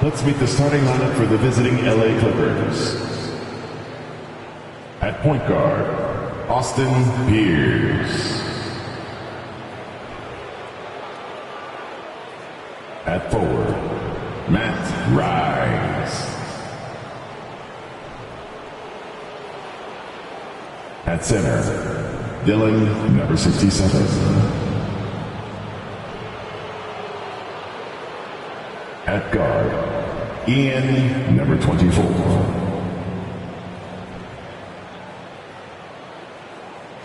Let's meet the starting lineup for the visiting LA Clippers. At point guard, Austin Pierce. At forward, Matt Rice. At center, Dylan, number 67. At guard, Ian, number 24.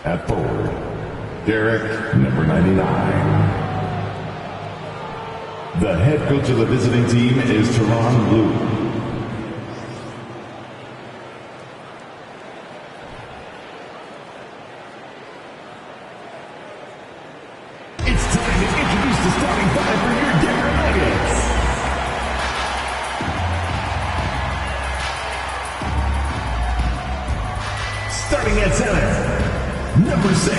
At forward, Derek, number 99. The head coach of the visiting team is Tyronn Lue. Starting at center, number 6,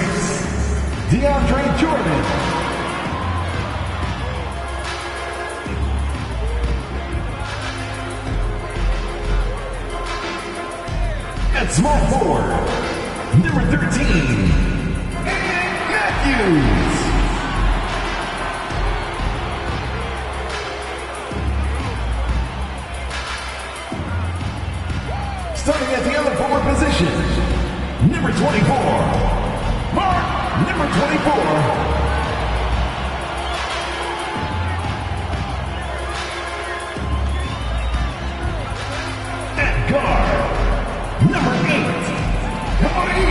DeAndre Jordan. At small forward, number 13, Matthews. Starting at the other forward position, number 24, Mark, number 24. At guard, number 8, Cody.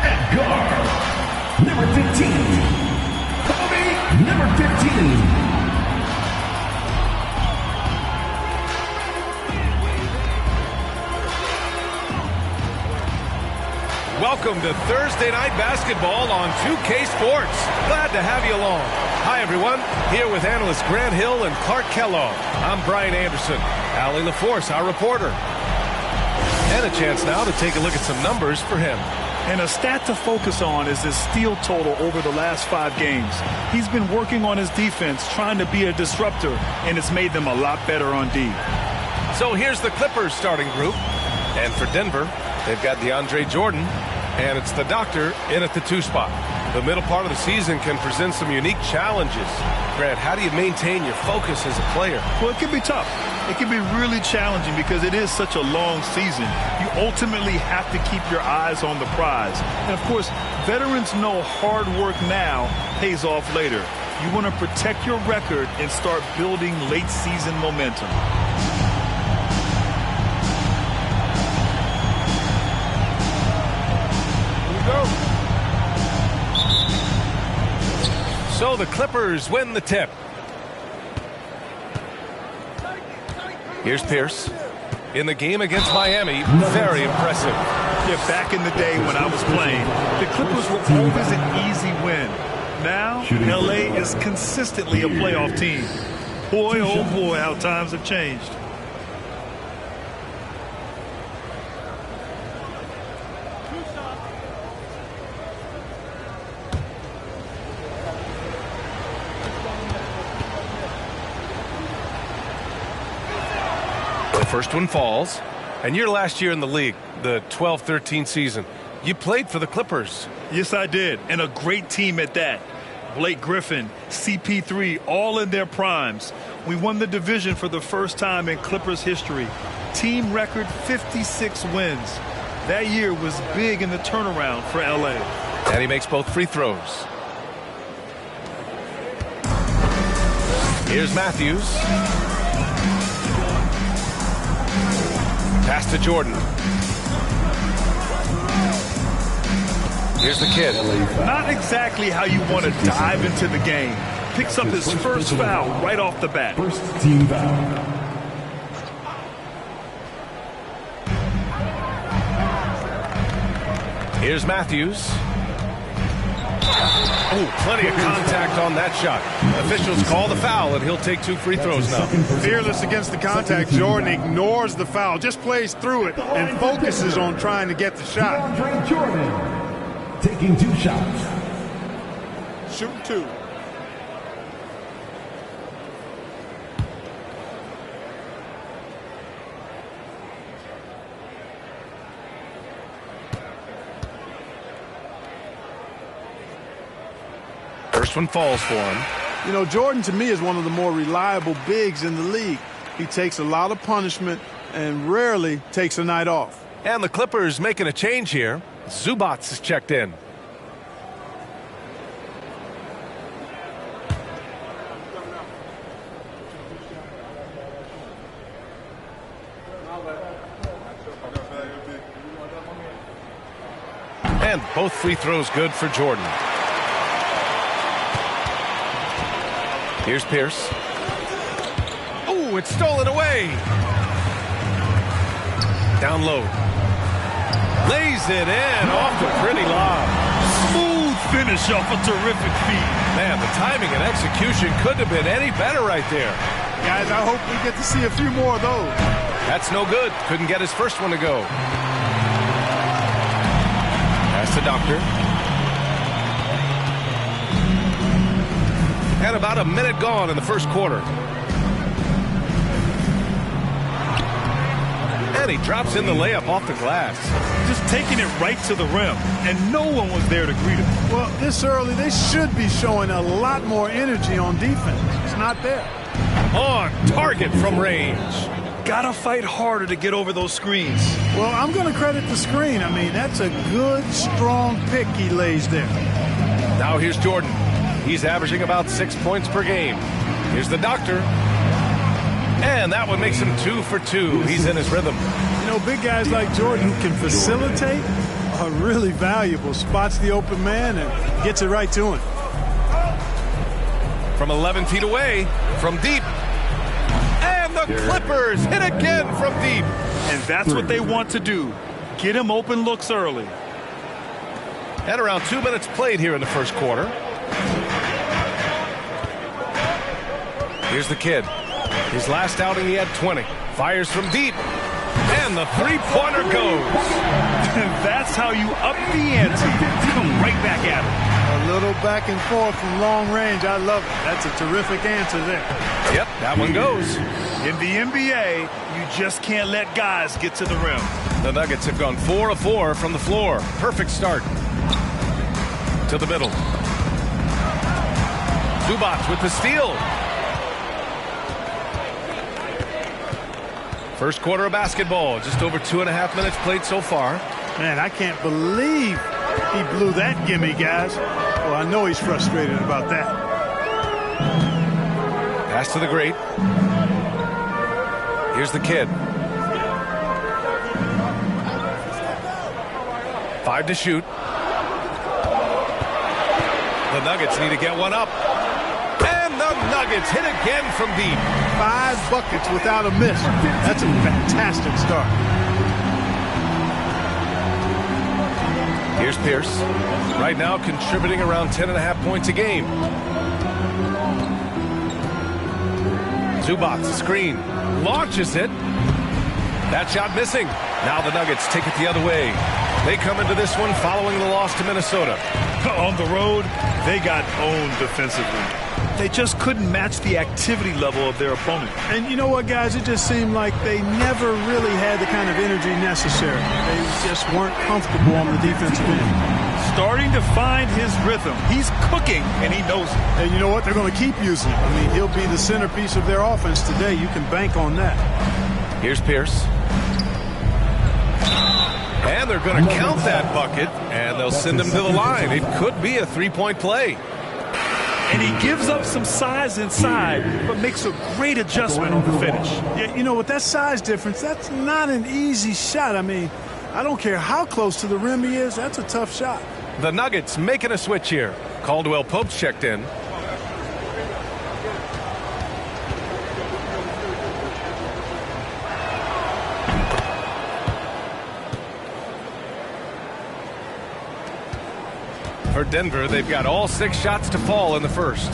At guard, number 15. Number 15. Welcome to Thursday Night Basketball on 2K Sports. Glad to have you along. Hi, everyone. Here with analysts Grant Hill and Clark Kellogg. I'm Brian Anderson. Allie LaForce, our reporter. And a chance now to take a look at some numbers for him. And a stat to focus on is his steal total over the last 5 games. He's been working on his defense, trying to be a disruptor, and it's made them a lot better on D. So here's the Clippers starting group. And for Denver, they've got DeAndre Jordan, and it's the doctor in at the 2 spot. The middle part of the season can present some unique challenges. Grant, how do you maintain your focus as a player? Well, it can be tough. It can be really challenging because it is such a long season. You ultimately have to keep your eyes on the prize. And, of course, veterans know hard work now pays off later. You want to protect your record and start building late-season momentum. Here we go. So the Clippers win the tip. Here's Pierce. In the game against Miami, very impressive. Yeah, back in the day when I was playing, the Clippers were always an easy win. Now, LA is consistently a playoff team. Boy, oh boy, how times have changed. First one falls. And your last year in the league, the 12-13 season, you played for the Clippers. Yes, I did. And a great team at that. Blake Griffin, CP3, all in their primes. We won the division for the first time in Clippers history. Team record 56 wins. That year was big in the turnaround for LA. And he makes both free throws. Here's Matthews. Pass to Jordan. Here's the kid. Not exactly how you want to dive into the game. Picks up his first foul right off the bat. First team foul. Here's Matthews. Oh, plenty of contact on that shot. Officials call the foul, and he'll take 2 free throws now. Fearless against the contact. Jordan ignores the foul, just plays through it, and focuses on trying to get the shot. DeAndre Jordan taking 2 shots. Shoot 2. First one falls for him. You know, Jordan to me is one of the more reliable bigs in the league. He takes a lot of punishment and rarely takes a night off. And the Clippers making a change here. Zubac is checked in. And both free throws good for Jordan. Here's Pierce. Oh, it's stolen away. Down low. Lays it in off the pretty lob. Smooth finish off a terrific feed. Man, the timing and execution couldn't have been any better right there. Guys, I hope we get to see a few more of those. That's no good. Couldn't get his first one to go. That's the Doctor. And about a minute gone in the first quarter. And he drops in the layup off the glass. Just taking it right to the rim, and no one was there to greet him. Well, this early, they should be showing a lot more energy on defense. It's not there. On target from range. Gotta fight harder to get over those screens. Well, I'm going to credit the screen. I mean, that's a good, strong pick he lays there. Now here's Jordan. He's averaging about 6 points per game. Here's the Doctor. And that one makes him 2 for 2. He's in his rhythm. You know, big guys like Jordan who can facilitate are really valuable. Spots the open man and gets it right to him. From 11 feet away, from deep. And the Clippers hit again from deep. And that's what they want to do. Get him open looks early. And around 2 minutes played here in the first quarter. Here's the kid. His last outing, he had 20. Fires from deep. And the three-pointer goes. That's how you up the ante. Come right back at him. A little back and forth from long range. I love it. That's a terrific answer there. Yep, that one goes. In the NBA, you just can't let guys get to the rim. The Nuggets have gone 4 of 4 from the floor. Perfect start. To the middle. Zubac with the steal. First quarter of basketball. Just over 2.5 minutes played so far. Man, I can't believe he blew that gimme, guys. Well, I know he's frustrated about that. Pass to the great. Here's the kid. 5 to shoot. The Nuggets need to get one up. And the Nuggets hit again from deep. 5 buckets without a miss. That's a fantastic start. Here's Pierce. Right now contributing around 10.5 points a game. Zubac, screen. Launches it. That shot missing. Now the Nuggets take it the other way. They come into this one following the loss to Minnesota. On the road, they got owned defensively. They just couldn't match the activity level of their opponent. And you know what, guys? It just seemed like they never really had the kind of energy necessary. They just weren't comfortable on the defensive end. Starting to find his rhythm. He's cooking, and he knows it. And you know what? They're going to keep using him. I mean, he'll be the centerpiece of their offense today. You can bank on that. Here's Pierce. And they're going to count that bucket, and they'll send him to the line. It could be a three-point play. And he gives up some size inside, but makes a great adjustment on the finish. Yeah, you know, with that size difference, that's not an easy shot. I mean, I don't care how close to the rim he is. That's a tough shot. The Nuggets making a switch here. Caldwell Pope's checked in. For Denver, they've got all 6 shots to fall in the first.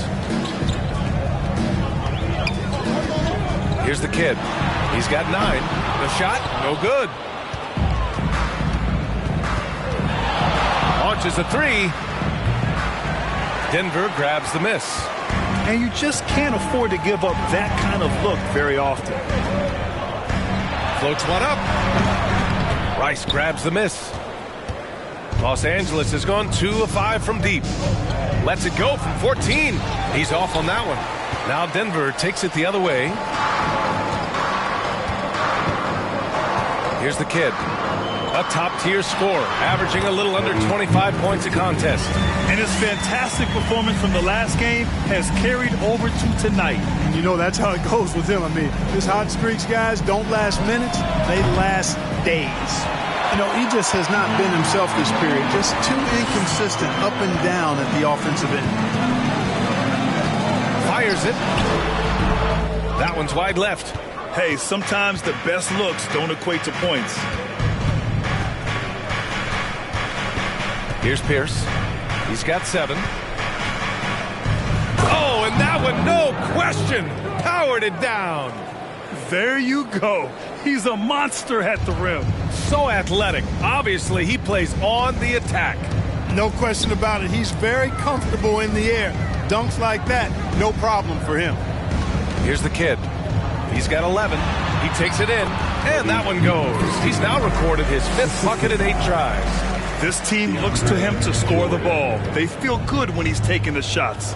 Here's the kid. He's got 9. The shot, no good. Launches a 3. Denver grabs the miss. And you just can't afford to give up that kind of look very often. Floats one up. Rice grabs the miss. Los Angeles has gone 2 of 5 from deep. Lets it go from 14. He's off on that one. Now Denver takes it the other way. Here's the kid. A top-tier scorer, averaging a little under 25 points a contest. And his fantastic performance from the last game has carried over to tonight. And you know, that's how it goes with him. I mean, his hot streaks, guys, don't last minutes. They last days. You know, he just has not been himself this period. Just too inconsistent up and down at the offensive end. Fires it. That one's wide left. Hey, sometimes the best looks don't equate to points. Here's Pierce. He's got 7. Oh, and that one, no question, powered it down. There you go. He's a monster at the rim. So athletic. Obviously, he plays on the attack. No question about it. He's very comfortable in the air. Dunks like that, no problem for him. Here's the kid. He's got 11. He takes it in, and that one goes. He's now recorded his 5th bucket in 8 tries. This team looks to him to score the ball. They feel good when he's taking the shots.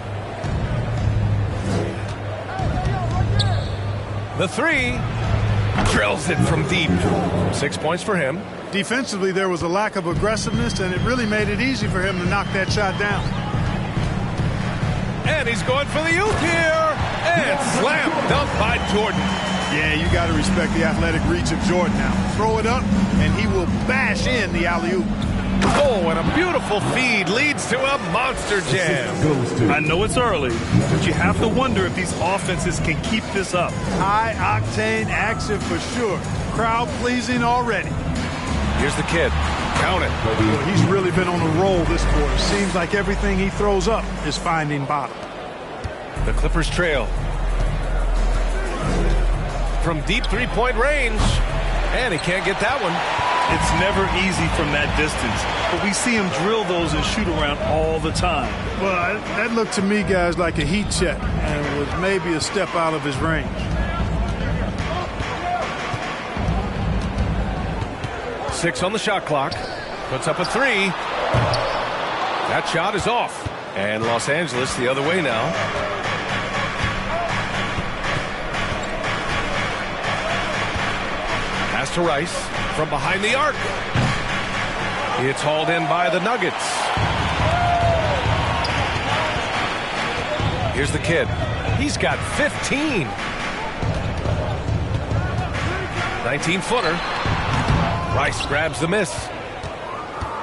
The 3 drills it from deep. 6 points for him. Defensively, there was a lack of aggressiveness, and it really made it easy for him to knock that shot down. And he's going for the oop here. And slam dunk by Jordan. Yeah, you got to respect the athletic reach of Jordan now. Throw it up, and he will bash in the alley-oop. Oh, and a beautiful feed leads to a monster jam. I know it's early, but you have to wonder if these offenses can keep this up. High-octane action for sure. Crowd-pleasing already. Here's the kid. Count it. Well, he's really been on a roll this quarter. Seems like everything he throws up is finding bottom. The Clippers trail. From deep 3-point range. And he can't get that one. It's never easy from that distance, but we see him drill those and shoot around all the time. Well, that looked to me, guys, like a heat check, and it was maybe a step out of his range. Six on the shot clock. Puts up a 3. That shot is off. And Los Angeles the other way now. Pass to Rice from behind the arc. It's hauled in by the Nuggets. Here's the kid. He's got 15. 19-footer. Rice grabs the miss.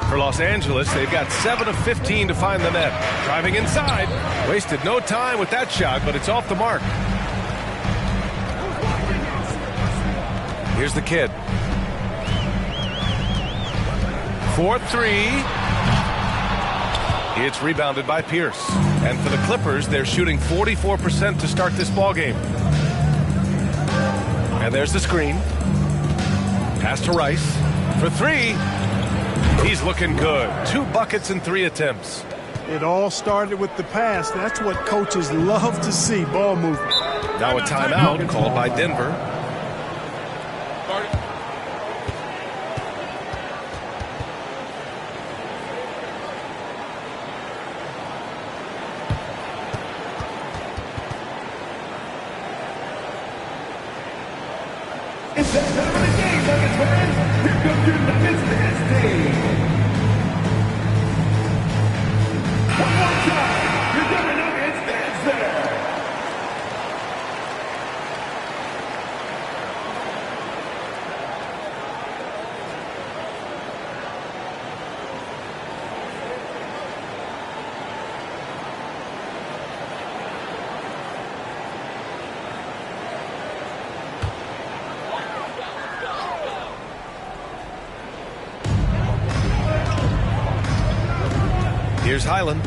For Los Angeles, they've got 7 of 15 to find the net. Driving inside. Wasted no time with that shot, but it's off the mark. Here's the kid. 4-3. It's rebounded by Pierce. And for the Clippers, they're shooting 44% to start this ball game. And there's the screen. Pass to Rice for 3. He's looking good. 2 buckets in 3 attempts. It all started with the pass. That's what coaches love to see, ball movement. Now a timeout called by Denver. It's that time of the game, Nuggets fans. Here comes your Nuggets dance team. One more time. Your Denver Nuggets dance there. Here's Highland.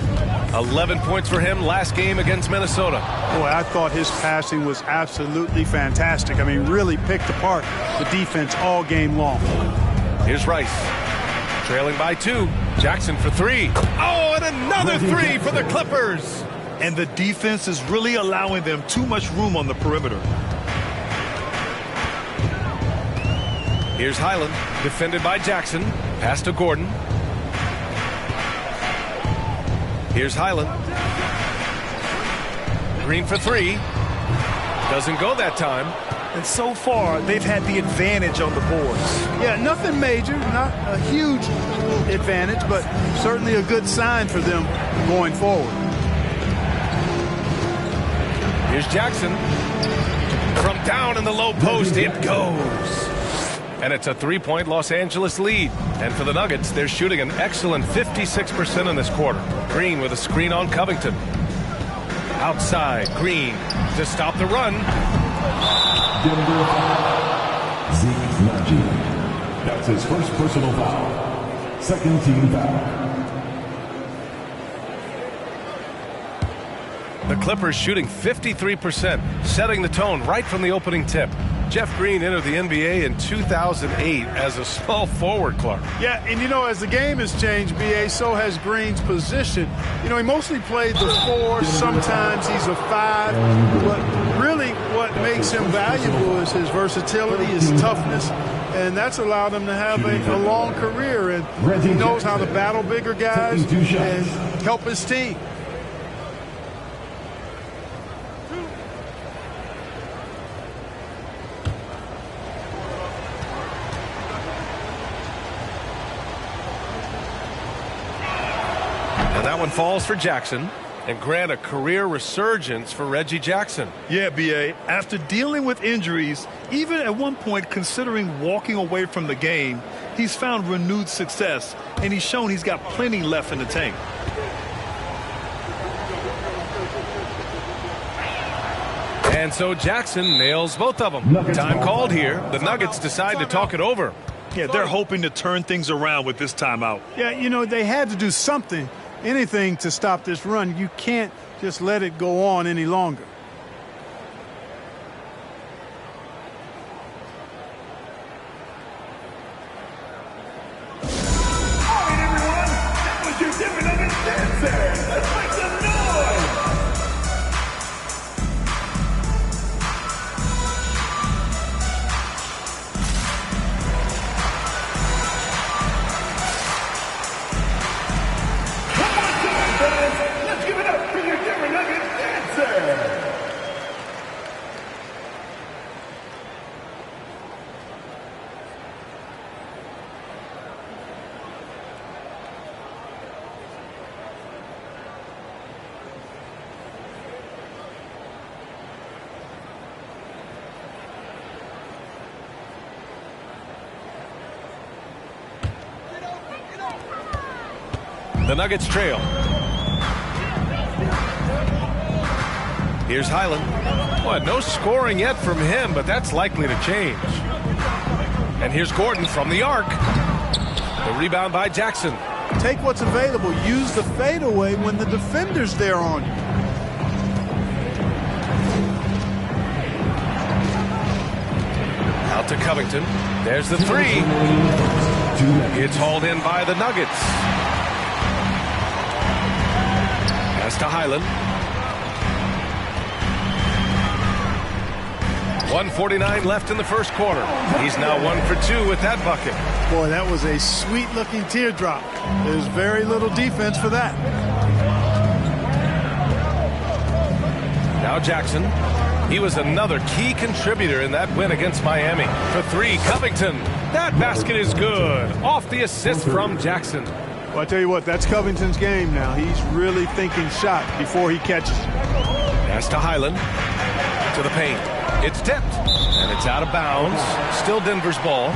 11 points for him last game against Minnesota. Boy, I thought his passing was absolutely fantastic. I mean, really picked apart the defense all game long. Here's Rice. Trailing by 2. Jackson for 3. Oh, and another 3 for the Clippers. And the defense is really allowing them too much room on the perimeter. Here's Highland. Defended by Jackson. Pass to Gordon. Here's Highland. Green for 3. Doesn't go that time. And so far, they've had the advantage on the boards. Yeah, nothing major, not a huge advantage, but certainly a good sign for them going forward. Here's Jackson. From down in the low post, it goes. And it's a 3-point Los Angeles lead. And for the Nuggets, they're shooting an excellent 56% in this quarter. Green with a screen on Covington. Outside, Green to stop the run. Denver, Zeke Nnaji. That's his first personal foul. Second team foul. The Clippers shooting 53%, setting the tone right from the opening tip. Jeff Green entered the NBA in 2008 as a small forward, Clark. Yeah, and you know, as the game has changed, B.A., so has Green's position. You know, he mostly played the 4, sometimes he's a 5, but really what makes him valuable is his versatility, his toughness, and that's allowed him to have a long career, and he knows how to battle bigger guys and help his team. And that one falls for Jackson, and grant a career resurgence for Reggie Jackson. Yeah, B.A., after dealing with injuries, even at one point considering walking away from the game, he's found renewed success, and he's shown he's got plenty left in the tank. And so Jackson nails both of them. Time called here. The Nuggets decide to talk it over. Yeah, they're hoping to turn things around with this timeout. Yeah, you know, they had to do something, anything to stop this run. You can't just let it go on any longer. All right, everyone. That was your Denver Nuggets dancer. Let's make some noise. One more time, fellas. Let's give it up for your Denver Nuggets dancer. The Nuggets trail. Here's Highland. Boy, no scoring yet from him, but that's likely to change. And here's Gordon from the arc. The rebound by Jackson. Take what's available. Use the fadeaway when the defender's there on you. Out to Covington. There's the 3. It's hauled in by the Nuggets. Pass to Highland. 1:49 left in the first quarter. He's now 1 for 2 with that bucket. Boy, that was a sweet-looking teardrop. There's very little defense for that. Now Jackson. He was another key contributor in that win against Miami. For 3, Covington. That basket is good. Off the assist from Jackson. Well, I tell you what, that's Covington's game now. He's really thinking shot before he catches it. Pass to Highland. To the paint. It's tipped. And it's out of bounds. Still Denver's ball.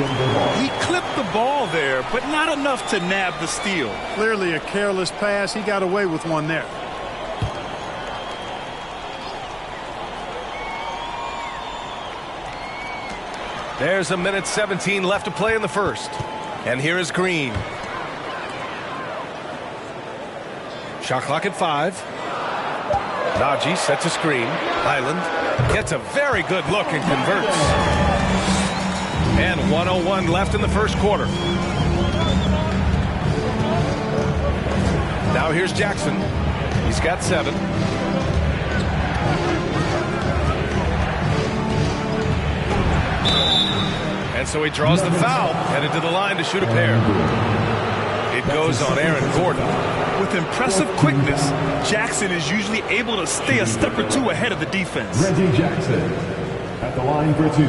He clipped the ball there, but not enough to nab the steal. Clearly a careless pass. He got away with one there. There's a minute 17 left to play in the first. And here is Green. Shot clock at 5. Najee sets a screen. Highland gets a very good look and converts. And 1:01 left in the first quarter. Now here's Jackson. He's got 7. And so he draws the foul, headed to the line to shoot a pair. It goes on Aaron Gordon. With impressive quickness, Jackson is usually able to stay a step or two ahead of the defense. Reggie Jackson at the line for 2.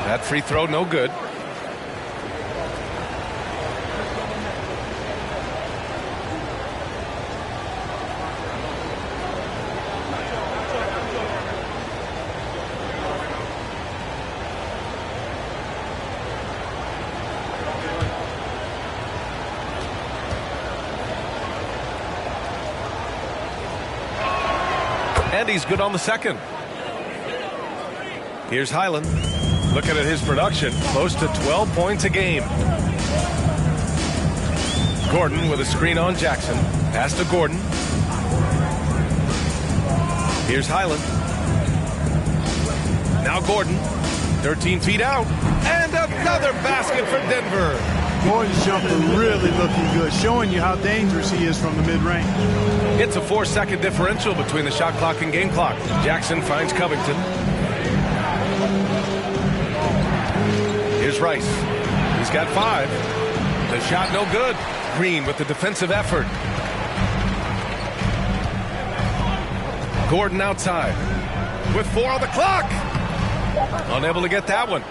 That free throw no good. And he's good on the second. Here's Highland. Looking at his production, close to 12 points a game. Gordon with a screen on Jackson. Pass to Gordon. Here's Highland. Now Gordon. 13 feet out. And another basket for Denver. Gordon's jumper really looking good, showing you how dangerous he is from the mid-range. It's a 4-second differential between the shot clock and game clock. Jackson finds Covington. Here's Rice. He's got 5. The shot no good. Green with the defensive effort. Gordon outside with 4 on the clock. Unable to get that one.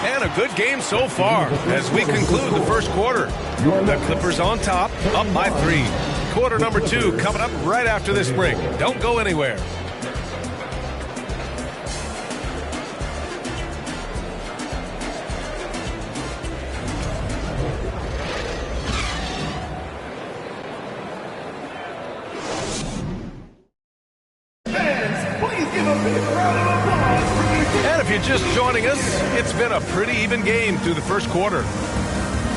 And a good game so far as we conclude the first quarter. The Clippers on top, up by 3. Quarter number 2 coming up right after this break. Don't go anywhere. And if you're just joining us, it's been a pretty even game through the first quarter.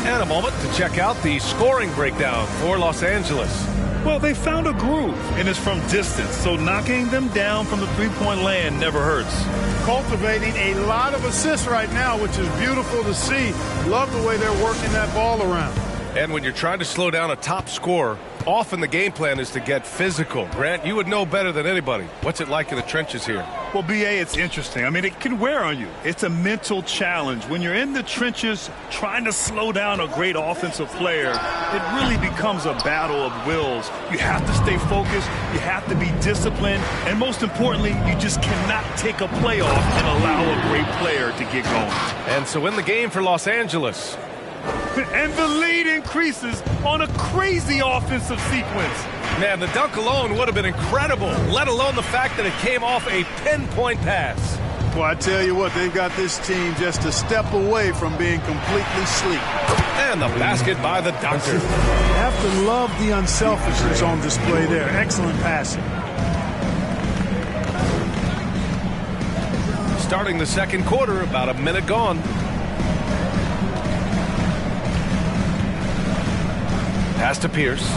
And a moment to check out the scoring breakdown for Los Angeles. Well, they found a groove, and it's from distance, so knocking them down from the three-point land never hurts. Cultivating a lot of assists right now, which is beautiful to see. Love the way they're working that ball around. And when you're trying to slow down a top scorer, often the game plan is to get physical. Grant, you would know better than anybody. What's it like in the trenches here? Well, B.A., it's interesting. I mean, it can wear on you. It's a mental challenge. When you're in the trenches trying to slow down a great offensive player, it really becomes a battle of wills. You have to stay focused. You have to be disciplined. And most importantly, you just cannot take a play off and allow a great player to get going. And so in the game for Los Angeles. And the lead increases on a crazy offensive sequence. Man, the dunk alone would have been incredible, let alone the fact that it came off a pinpoint pass. Well, I tell you what, they've got this team just a step away from being completely sleek. And the basket by the Doctor. You have to love the unselfishness on display there. Excellent passing. Starting the second quarter, about a minute gone. Pass to Pierce.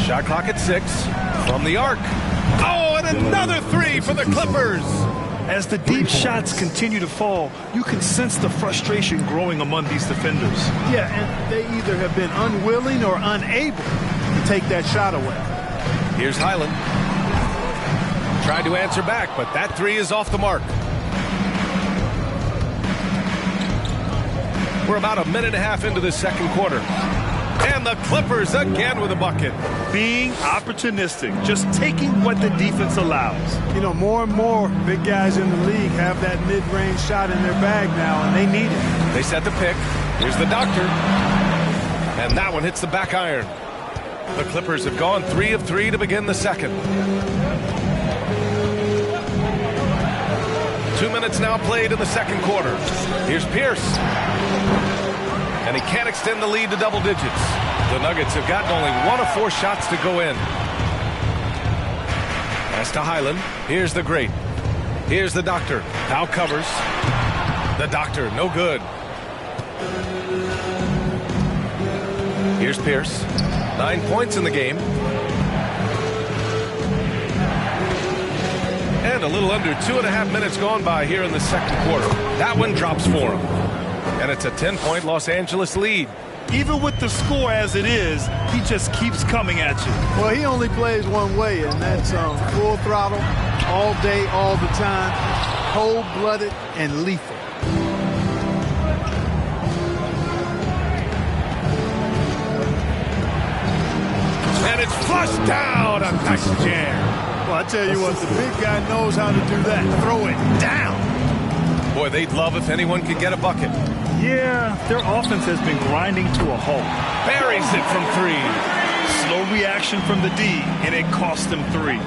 Shot clock at 6 from the arc. Oh, and another 3 for the Clippers. As the deep shots continue to fall, you can sense the frustration growing among these defenders. Yeah, and they either have been unwilling or unable to take that shot away. Here's Highland. Tried to answer back, but that 3 is off the mark. We're about a minute and a half into the second quarter. And the Clippers again with a bucket. Being opportunistic, just taking what the defense allows. You know, more and more big guys in the league have that mid-range shot in their bag now, and they need it. They set the pick. Here's the Doctor. And that one hits the back iron. The Clippers have gone 3 of 3 to begin the second. 2 minutes now played in the second quarter. Here's Pierce. And he can't extend the lead to double digits. The Nuggets have gotten only 1 of 4 shots to go in. Pass to Highland. Here's the great. Here's the doctor. Now covers. The doctor, no good. Here's Pierce. 9 points in the game. And a little under 2.5 minutes gone by here in the second quarter. That one drops for him. And it's a 10-point Los Angeles lead. Even with the score as it is, he just keeps coming at you. Well, he only plays one way, and that's full throttle, all day, all the time, cold-blooded and lethal. And it's flushed down. A nice jam. Well, I tell you what, the big guy knows how to do that. Throw it down. Boy, they'd love if anyone could get a bucket. Yeah, their offense has been grinding to a halt. Buries it from 3. Slow reaction from the D, and it cost them 3.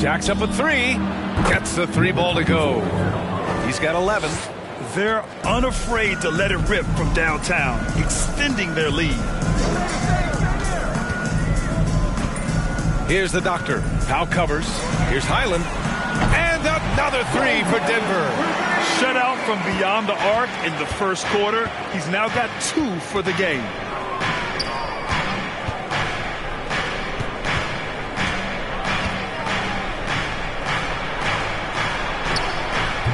Jacks up a 3. Gets the 3 ball to go. He's got 11. They're unafraid to let it rip from downtown, extending their lead. Here's the doctor. Powell covers. Here's Highland. And another 3 for Denver. Shut out from beyond the arc in the first quarter. He's now got 2 for the game.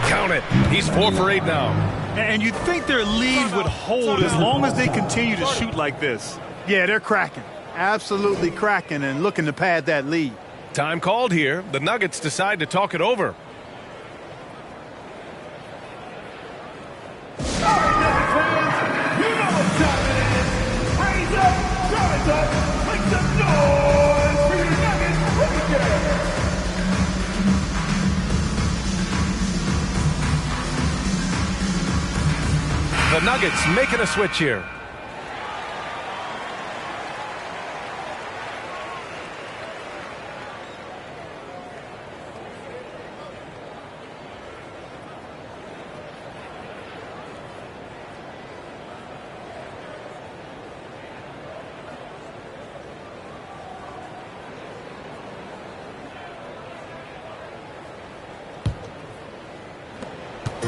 Count it. He's 4 for 8 now. And you'd think their lead would hold as long as they continue to shoot like this. Yeah, they're cracking. Absolutely cracking and looking to pad that lead. Time called here. The Nuggets decide to talk it over. The Nuggets making a switch here.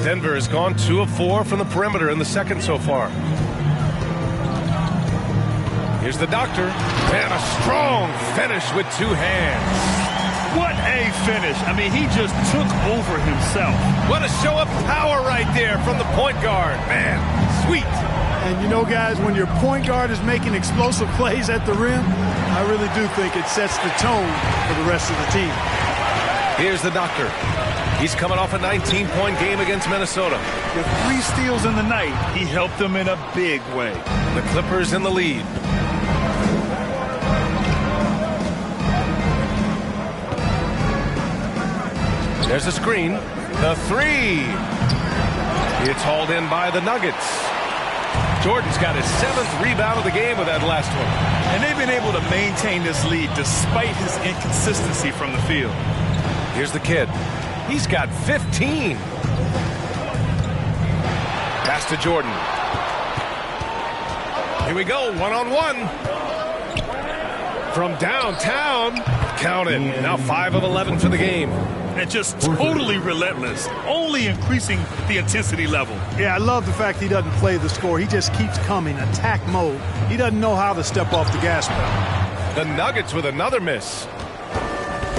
Denver has gone 2 of 4 from the perimeter in the second so far. Here's the doctor. And a strong finish with 2 hands. What a finish. I mean, he just took over himself. What a show of power right there from the point guard. Man, sweet. And you know, guys, when your point guard is making explosive plays at the rim, I really do think it sets the tone for the rest of the team. Here's the doctor. He's coming off a 19-point game against Minnesota. With 3 steals in the night, he helped them in a big way. The Clippers in the lead. There's a screen. The 3. It's hauled in by the Nuggets. Jordan's got his 7th rebound of the game with that last one. And they've been able to maintain this lead despite his inconsistency from the field. Here's the kid. He's got 15. Pass to Jordan. Here we go, 1-on-1. From downtown. Count it. Now 5 of 11 for the game. And just totally relentless, only increasing the intensity level. Yeah, I love the fact he doesn't play the score. He just keeps coming, attack mode. He doesn't know how to step off the gas pedal. The Nuggets with another miss.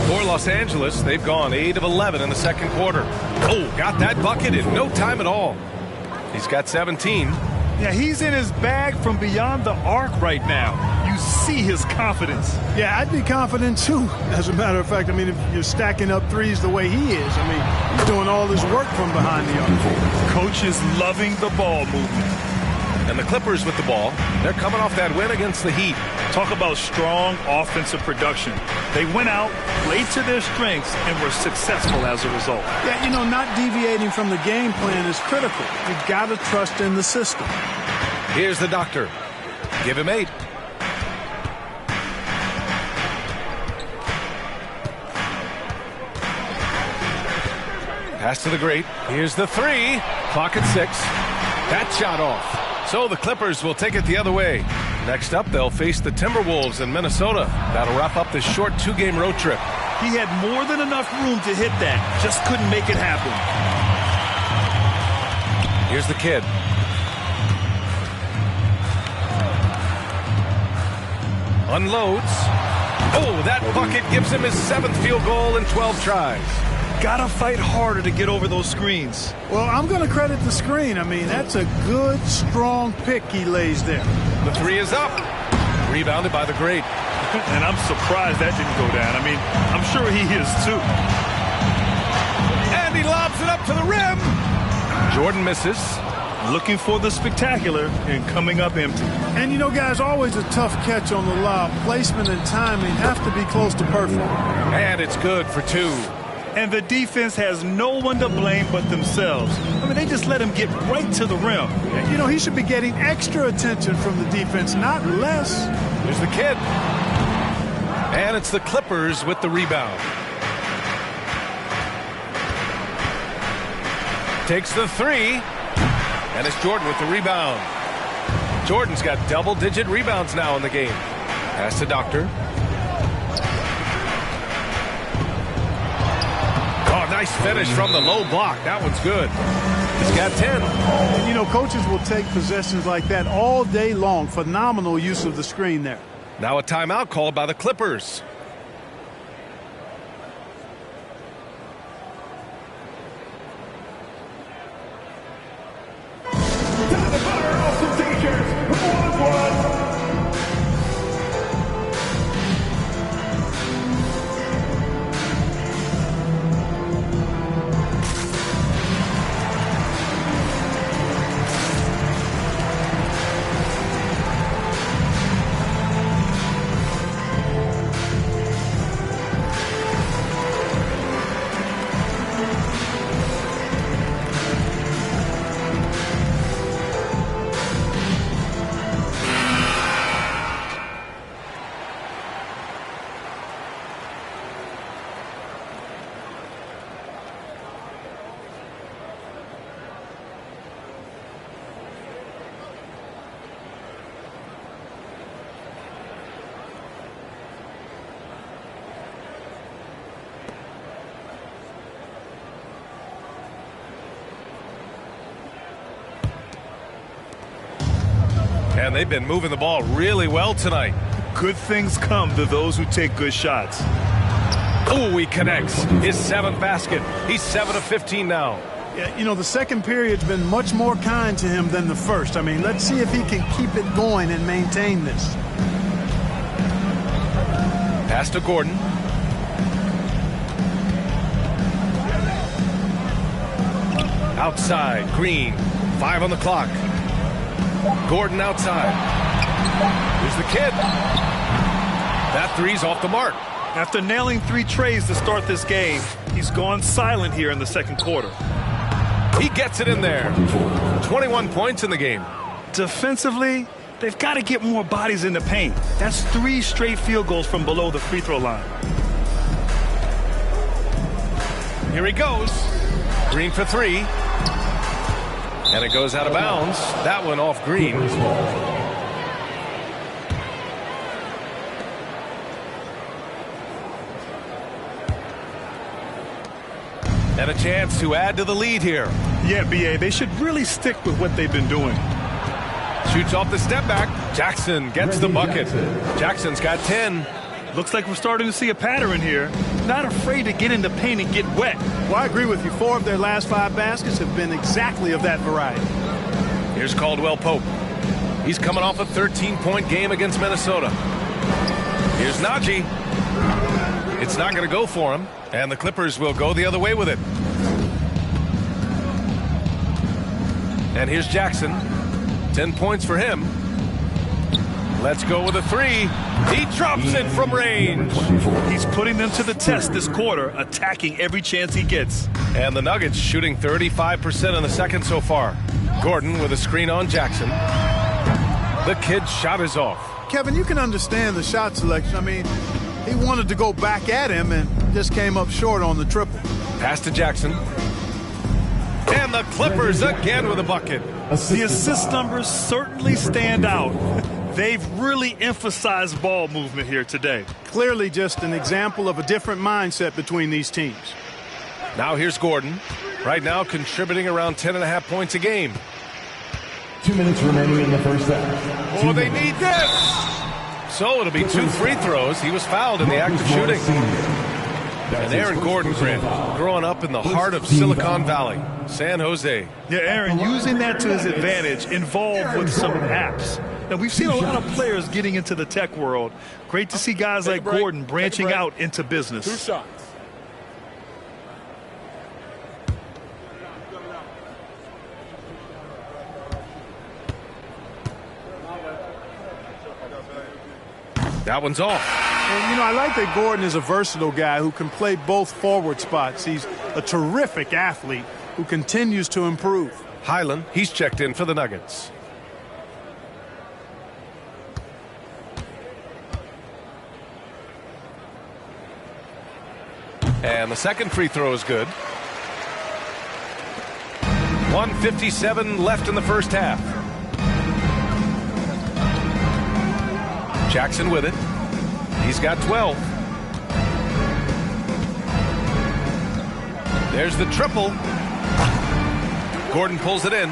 For Los Angeles, they've gone 8 of 11 in the second quarter. Oh, got that bucket in no time at all. He's got 17. Yeah, he's in his bag from beyond the arc right now. You see his confidence. Yeah, I'd be confident too. As a matter of fact, I mean, if you're stacking up threes the way he is, I mean, he's doing all this work from behind the arc. Coach is loving the ball movement. And the Clippers with the ball. They're coming off that win against the Heat. Talk about strong offensive production. They went out, played to their strengths, and were successful as a result. Yeah, you know, not deviating from the game plan is critical. You've got to trust in the system. Here's the doctor. Give him 8. Pass to the great. Here's the three. Clock at 6. That shot off. So the Clippers will take it the other way. Next up, they'll face the Timberwolves in Minnesota. That'll wrap up this short 2-game road trip. He had more than enough room to hit that. Just couldn't make it happen. Here's the kid. Unloads. Oh, that bucket gives him his 7th field goal in 12 tries. Gotta fight harder to get over those screens. Well, I'm going to credit the screen. I mean, that's a good, strong pick he lays there. The three is up. Rebounded by the great. And I'm surprised that didn't go down. I mean, I'm sure he is too. And he lobs it up to the rim. Jordan misses. Looking for the spectacular and coming up empty. And, you know, guys, always a tough catch on the lob. Placement and timing have to be close to perfect. And it's good for 2. And the defense has no one to blame but themselves. I mean, they just let him get right to the rim. You know, he should be getting extra attention from the defense, not less. Here's the kid. And it's the Clippers with the rebound. Takes the three. And it's Jordan with the rebound. Jordan's got double-digit rebounds now in the game. Pass to Doctor. Oh, nice finish from the low block. That one's good. He's got 10. And, you know, coaches will take possessions like that all day long. Phenomenal use of the screen there. Now a timeout called by the Clippers. And they've been moving the ball really well tonight. Good things come to those who take good shots. Oh, he connects. His 7th basket. He's 7 of 15 now. Yeah, you know, the second period's been much more kind to him than the first. I mean, let's see if he can keep it going and maintain this. Pass to Gordon. Outside, Green. 5 on the clock. Gordon outside. Here's the kid. That three's off the mark. After nailing 3 trays to start this game, he's gone silent here in the second quarter. He gets it in there. 21 points in the game. Defensively, they've got to get more bodies in the paint. That's 3 straight field goals from below the free throw line. Here he goes. Green for 3. And it goes out of bounds. That one off Green. And a chance to add to the lead here. Yeah, B.A., they should really stick with what they've been doing. Shoots off the step back. Jackson gets the bucket. Jackson's got 10. Looks like we're starting to see a pattern here. Not afraid to get in the paint and get wet. Well, I agree with you. 4 of their last 5 baskets have been exactly of that variety. Here's Caldwell Pope. He's coming off a 13-point game against Minnesota. Here's Najee. It's not going to go for him, and the Clippers will go the other way with it. And here's Jackson. 10 points for him. Let's go with a 3. He drops it from range. He's putting them to the test this quarter, attacking every chance he gets. And the Nuggets shooting 35% in the second so far. Gordon with a screen on Jackson. The kid's shot is off. Kevin, you can understand the shot selection. I mean, he wanted to go back at him and just came up short on the triple. Pass to Jackson. the Clippers again with a bucket. The assist numbers certainly stand out. They've really emphasized ball movement here today. Clearly just an example of a different mindset between these teams. Now here's Gordon. Right now contributing around 10.5 points a game. 2 minutes remaining in the first half. Oh, they need this! So it'll be 2 free throws. He was fouled in the act of shooting. And Aaron Gordon, Grant, growing up in the heart of Silicon Valley, San Jose. Yeah, Aaron, using that to his advantage, involved with some apps. Now, we've seen a lot of players getting into the tech world. Great to see guys like Gordon branching out into business. 2 shots. That one's off. And, you know, I like that Gordon is a versatile guy who can play both forward spots. He's a terrific athlete who continues to improve. Highland, he's checked in for the Nuggets. And the second free throw is good. 1:57 left in the first half. Jackson with it. He's got 12. There's the triple. Gordon pulls it in.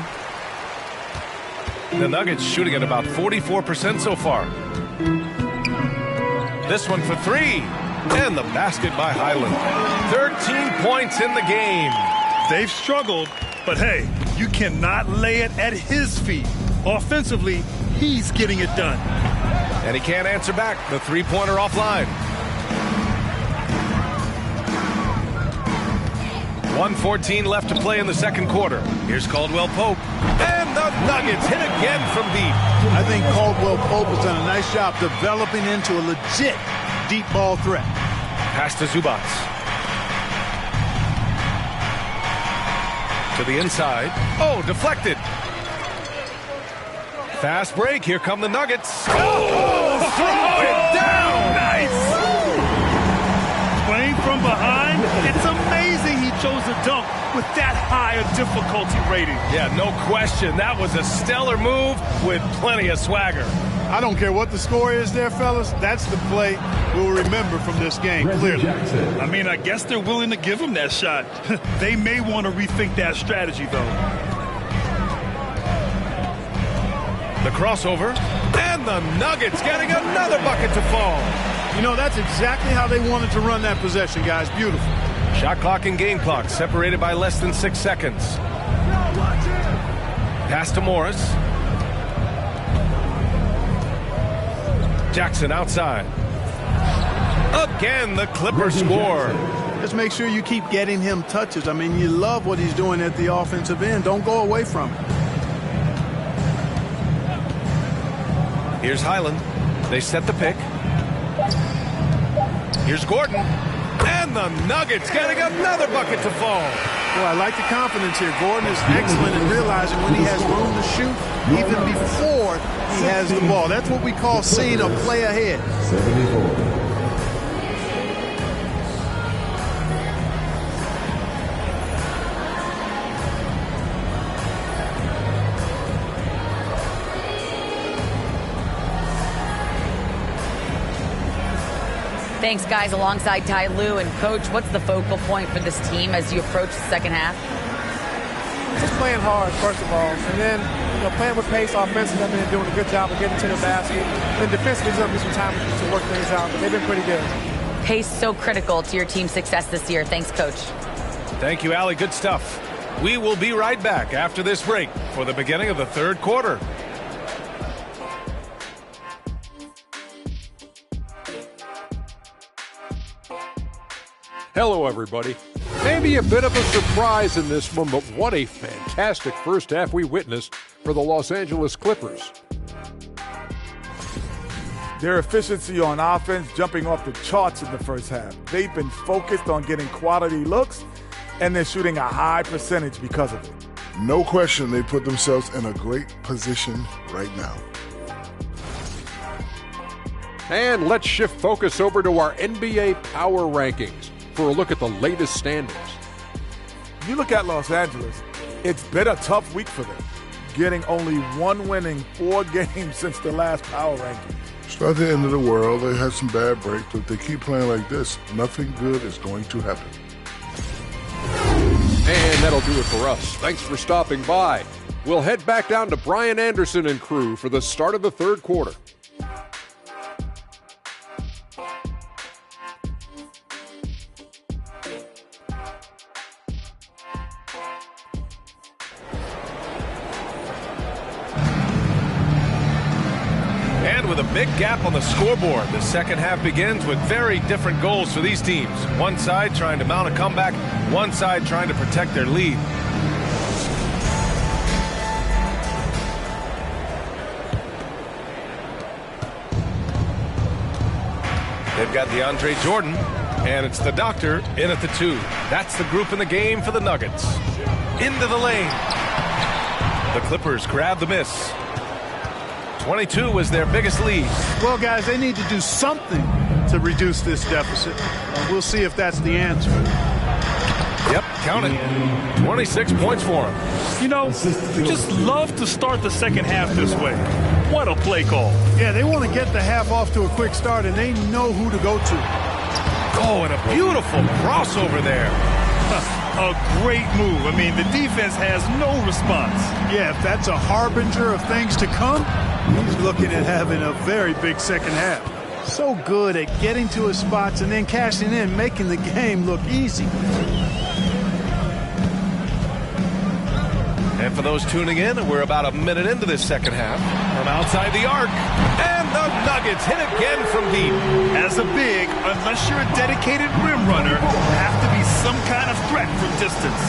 The Nuggets shooting at about 44% so far. This one for 3. And the basket by Highland. 13 points in the game. They've struggled, but hey, you cannot lay it at his feet. Offensively, he's getting it done. And he can't answer back. The three-pointer offline. 1:14 left to play in the second quarter. Here's Caldwell Pope. And the Nuggets hit again from deep. I think Caldwell Pope has done a nice job developing into a legit deep ball threat. Pass to Zubac. To the inside. Oh, deflected. Fast break. Here come the Nuggets. Oh, throw it down. Nice. Playing from behind, it's amazing he chose a dunk with that high a difficulty rating. Yeah, no question. That was a stellar move with plenty of swagger. I don't care what the score is there, fellas. That's the play we'll remember from this game, clearly. I mean, I guess they're willing to give him that shot. They may want to rethink that strategy, though. The crossover, and the Nuggets getting another bucket to fall. You know, that's exactly how they wanted to run that possession, guys. Beautiful. Shot clock and game clock separated by less than 6 seconds. Pass to Morris. Jackson outside. Again, the Clippers score. Just make sure you keep getting him touches. I mean, you love what he's doing at the offensive end. Don't go away from it. Here's Highland. They set the pick. Here's Gordon. And the Nuggets getting another bucket to fall. Boy, I like the confidence here. Gordon is excellent in realizing when he has room to shoot, even before he has the ball. That's what we call seeing a play ahead. 74. Thanks, guys. Alongside Ty Lue and Coach, what's the focal point for this team as you approach the second half? Just playing hard, first of all, and then playing with pace offensively. They've been doing a good job of getting to the basket. And defensively, there's going to be some time to work things out, but they've been pretty good. Pace so critical to your team's success this year. Thanks, Coach. Thank you, Allie. Good stuff. We will be right back after this break for the beginning of the third quarter. Hello, everybody. Maybe a bit of a surprise in this one, but what a fantastic first half we witnessed for the Los Angeles Clippers. Their efficiency on offense jumping off the charts in the first half. They've been focused on getting quality looks, and they're shooting a high percentage because of it. No question they put themselves in a great position right now. And let's shift focus over to our NBA Power Rankings for a look at the latest standings. You look at Los Angeles, It's been a tough week for them, getting only one win in 4 games since the last power ranking. It's not the end of the world. They had some bad breaks, but if they keep playing like this, nothing good is going to happen. And that'll do it for us. Thanks for stopping by. We'll head back down to Brian Anderson and crew for the start of the third quarter. And with a big gap on the scoreboard, the second half begins with very different goals for these teams. One side trying to mount a comeback, one side trying to protect their lead. They've got DeAndre Jordan, and it's the Doctor in at the 2. That's the group in the game for the Nuggets. Into the lane. The Clippers grab the miss. 22 was their biggest lead. Well, guys, they need to do something to reduce this deficit. We'll see if that's the answer. Yep, count it. 26 points for him. You know, you just love to start the second half this way. What a play call. Yeah, they want to get the half off to a quick start, and they know who to go to. Oh, and a beautiful crossover there. A great move. I mean, the defense has no response. Yeah, if that's a harbinger of things to come, he's looking at having a very big second half. So good at getting to his spots and then cashing in, making the game look easy. And for those tuning in, we're about a minute into this second half. From outside the arc, and the Nuggets hit again from deep. As a big, unless you're a dedicated rim runner, have to be some kind of threat from distance.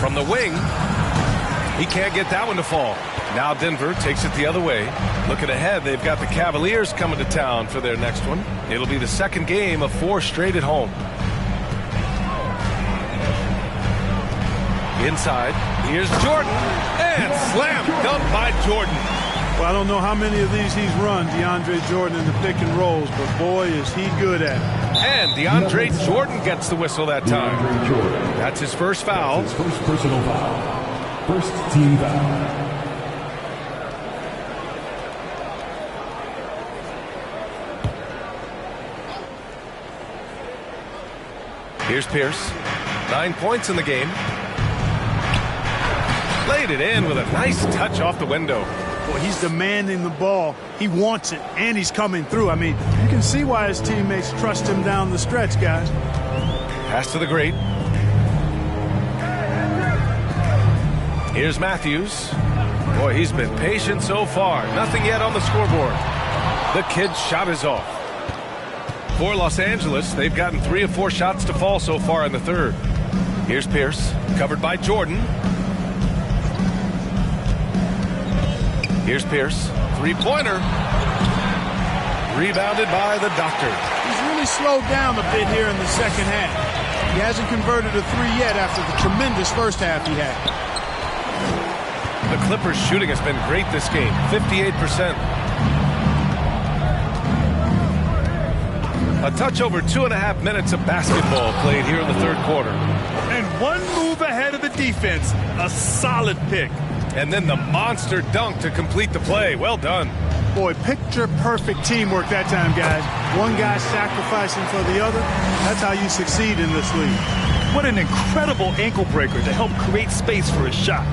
From the wing, he can't get that one to fall. Now Denver takes it the other way. Looking ahead, they've got the Cavaliers coming to town for their next one. It'll be the second game of 4 straight at home. Inside, here's Jordan, and slam dunk by Jordan. Well, I don't know how many of these he's run, DeAndre Jordan, in the pick and rolls, but boy, is he good at it. And DeAndre Jordan gets the whistle that time. That's his first foul. His first personal foul. First team foul. Here's Pierce. 9 points in the game. Laid it in with a nice touch off the window. Boy, he's demanding the ball. He wants it, and he's coming through. I mean, you can see why his teammates trust him down the stretch, guys. Pass to the great. Here's Matthews. Boy, he's been patient so far. Nothing yet on the scoreboard. The kid's shot is off. For Los Angeles, they've gotten 3 of 4 shots to fall so far in the third. Here's Pierce, covered by Jordan. Here's Pierce, 3-pointer. Rebounded by the Doctor. He's really slowed down a bit here in the second half. He hasn't converted a 3 yet after the tremendous first half he had. The Clippers' shooting has been great this game, 58%. A touch over 2.5 minutes of basketball played here in the third quarter. And one move ahead of the defense, a solid pick. And then the monster dunk to complete the play. Well done. Boy, picture-perfect teamwork that time, guys. One guy sacrificing for the other. That's how you succeed in this league. What an incredible ankle breaker to help create space for his shot.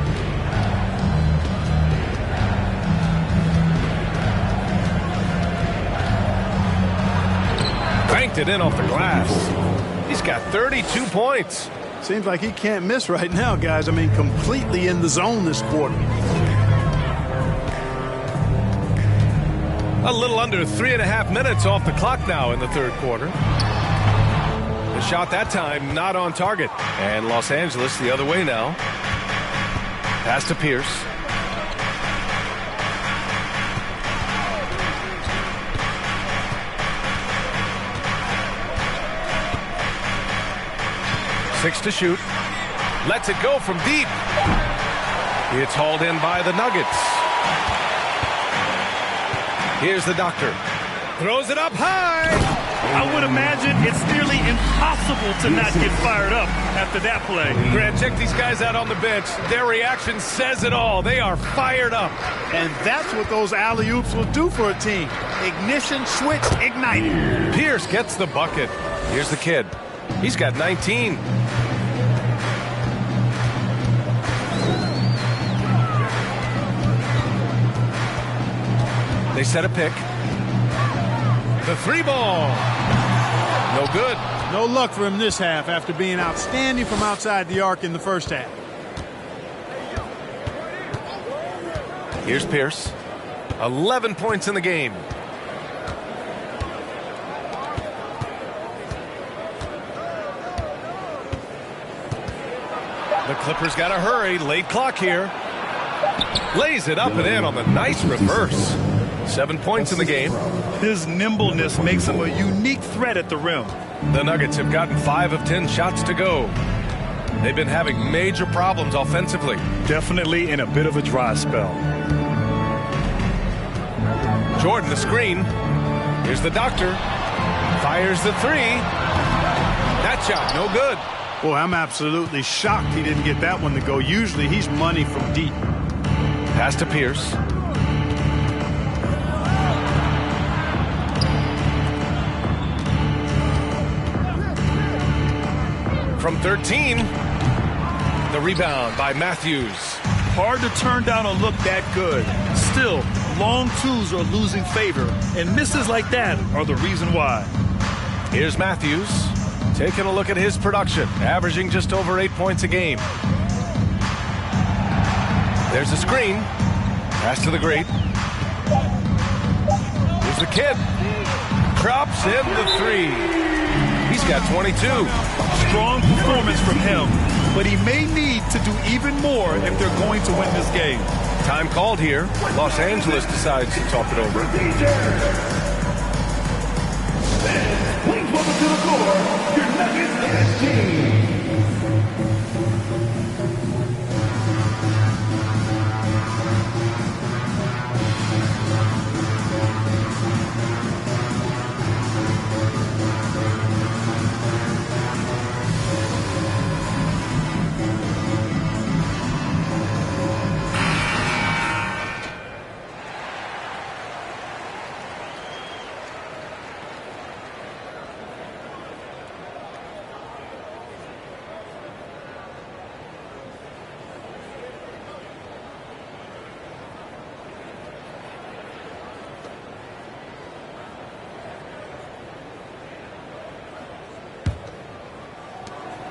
Banked it in off the glass. He's got 32 points. Seems like he can't miss right now, guys. I mean, completely in the zone this quarter. A little under 3.5 minutes off the clock now in the third quarter. The shot that time not on target. And Los Angeles the other way now. Pass to Pierce. Six to shoot. Lets it go from deep. It's hauled in by the Nuggets. Here's the Doctor. Throws it up high. I would imagine it's nearly impossible to not get fired up after that play. Grant, check these guys out on the bench. Their reaction says it all. They are fired up. And that's what those alley-oops will do for a team. Ignition, switch, ignite. Pierce gets the bucket. Here's the kid. He's got 19. They set a pick. The 3-ball. No good. No luck for him this half after being outstanding from outside the arc in the first half. Here's Pierce. 11 points in the game. The Clippers got to hurry. Late clock here. Lays it up and in on the nice reverse. 7 points in the game. His nimbleness makes him a unique threat at the rim. The Nuggets have gotten 5 of 10 shots to go. They've been having major problems offensively. Definitely in a bit of a dry spell. Jordan, the screen. Here's the doctor. Fires the 3. That shot, no good. Boy, I'm absolutely shocked he didn't get that one to go. Usually he's money from deep. Pass to Pierce. From 13, the rebound by Matthews. Hard to turn down a look that good. Still, long twos are losing favor, and misses like that are the reason why. Here's Matthews, taking a look at his production, averaging just over 8 points a game. There's a screen. Pass to the great. Here's the kid. Drops in the 3. He's got 22. Strong performance from him, but he may need to do even more if they're going to win this game. Time called here. Los Angeles decides to talk it over. Please welcome to the floor, your Nuggets team.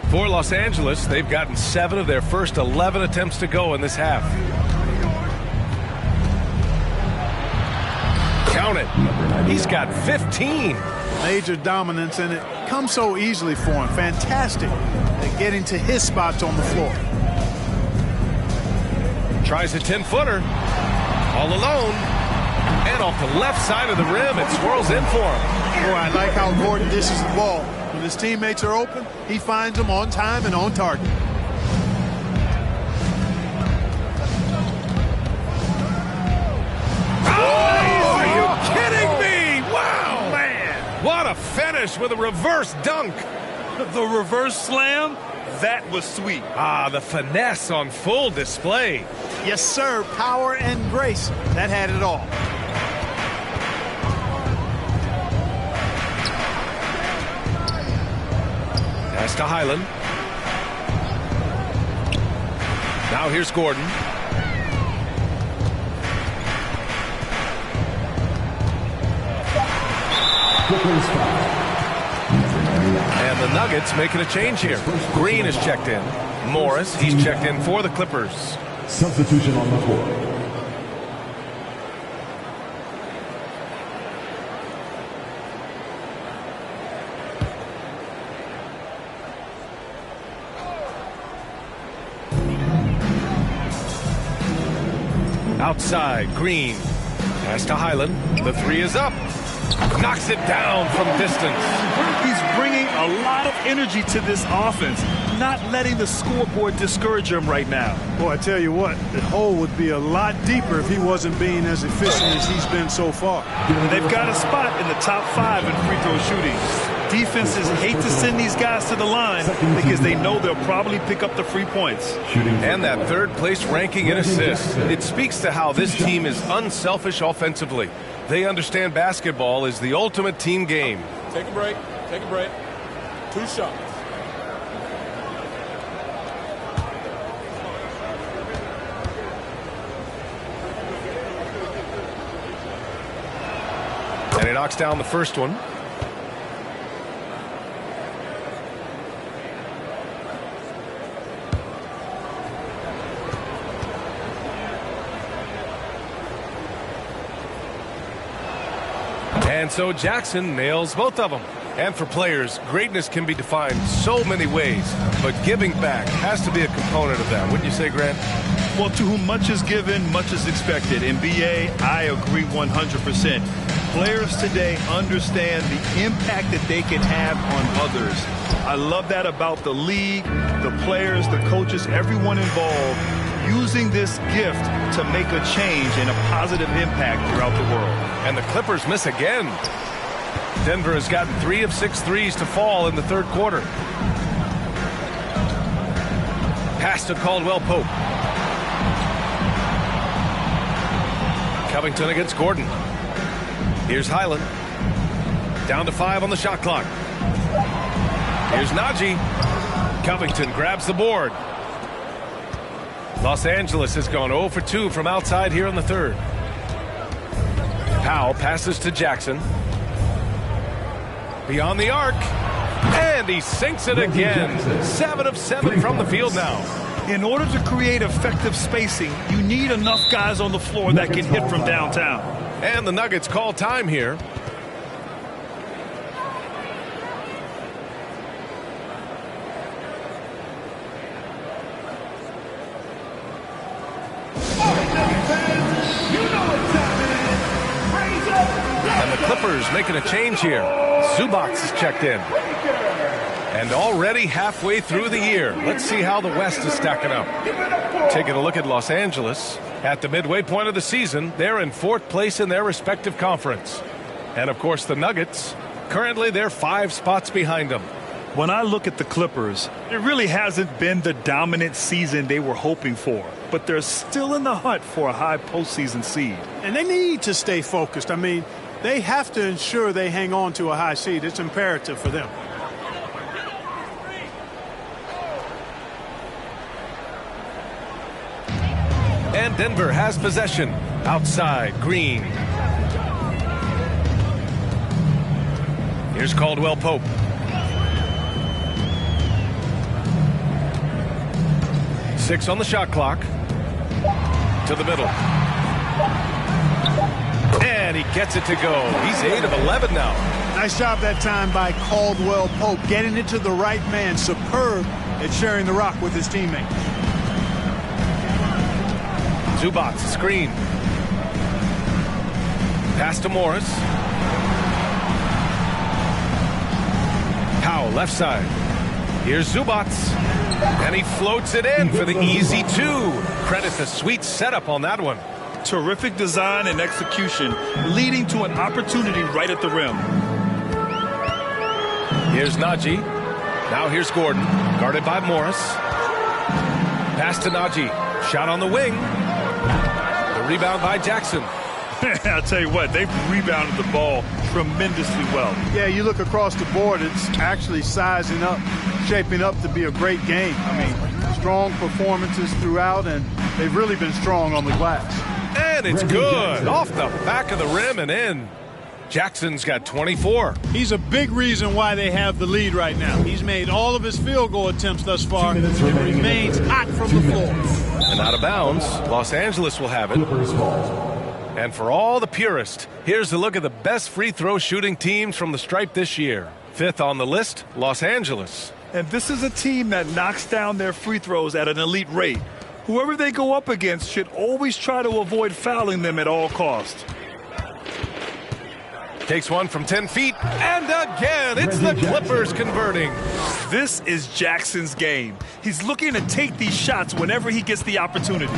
For Los Angeles, they've gotten 7 of their first 11 attempts to go in this half. Count it. He's got 15. Major dominance, and it comes so easily for him. Fantastic at getting to his spots on the floor. Tries a 10-footer. All alone. And off the left side of the rim, it swirls in for him. Boy, I like how Gordon dishes the ball. When his teammates are open, he finds them on time and on target. Oh, are you kidding me? Wow, man. What a finish with a reverse dunk. The reverse slam, that was sweet. Ah, the finesse on full display. Yes, sir. Power and grace. That had it all. Pass to Highland. Now here's Gordon. And the Nuggets making a change here. Green is checked in. Morris, he's checked in for the Clippers. Substitution on the floor. Outside, Green. Pass to Highland. The 3 is up. Knocks it down from distance. He's bringing a lot of energy to this offense. not letting the scoreboard discourage him right now. Boy, I tell you what, the hole would be a lot deeper if he wasn't being as efficient as he's been so far. They've got a spot in the top 5 in free throw shooting. Defenses hate to send these guys to the line because they know they'll probably pick up the free points. And that third-place ranking in assists. It speaks to how this team is unselfish offensively. They understand basketball is the ultimate team game. Take a break. Take a break. 2 shots. And he knocks down the first one. And so Jackson nails both of them. And for players, greatness can be defined so many ways, but giving back has to be a component of that. Wouldn't you say, Grant? Well, to whom much is given, much is expected. In BA, I agree 100%. Players today understand the impact that they can have on others. I love that about the league, the players, the coaches, everyone involved, using this gift to make a change and a positive impact throughout the world. And the Clippers miss again. Denver has gotten 3 of 6 threes to fall in the third quarter. Pass to Caldwell Pope. Covington against Gordon. Here's Highland. Down to 5 on the shot clock. Here's Najee. Covington grabs the board. Los Angeles has gone 0 for 2 from outside here in the third. Powell passes to Jackson. Beyond the arc. And he sinks it again. 7 of 7 from the field now. In order to create effective spacing, you need enough guys on the floor that can hit from downtown. And the Nuggets call time here. And the Clippers making a change here. Zubac is checked in. And already halfway through the year, let's see how the West is stacking up. Taking a look at Los Angeles. At the midway point of the season, they're in 4th place in their respective conference. And, of course, the Nuggets, currently they're 5 spots behind them. When I look at the Clippers, it really hasn't been the dominant season they were hoping for. But they're still in the hunt for a high postseason seed. And they need to stay focused. I mean, they have to ensure they hang on to a high seed. It's imperative for them. And Denver has possession. Outside, Green. Here's Caldwell Pope. Six on the shot clock. To the middle. And he gets it to go. He's 8 of 11 now. Nice job that time by Caldwell Pope, getting it to the right man. Superb at sharing the rock with his teammate. Zubac, screen. Pass to Morris. Powell, left side. Here's Zubac. And he floats it in for the easy 2. Credit the sweet setup on that one. Terrific design and execution, leading to an opportunity right at the rim. Here's Najee. Now here's Gordon, guarded by Morris. Pass to Najee. Shot on the wing. The rebound by Jackson. I'll tell you what, they've rebounded the ball tremendously well. Yeah, you look across the board, it's actually sizing up, shaping up to be a great game. I mean, strong performances throughout, and they've really been strong on the glass. And it's good. Off the back of the rim and in. Jackson's got 24. He's a big reason why they have the lead right now. He's made all of his field goal attempts thus far and remains hot from the floor. And out of bounds, Los Angeles will have it. And for all the purists, here's a look at the best free throw shooting teams from the stripe this year. 5th on the list, Los Angeles. And this is a team that knocks down their free throws at an elite rate. Whoever they go up against should always try to avoid fouling them at all costs. Takes one from 10 feet, and again, it's the Clippers converting. This is Jackson's game. He's looking to take these shots whenever he gets the opportunity.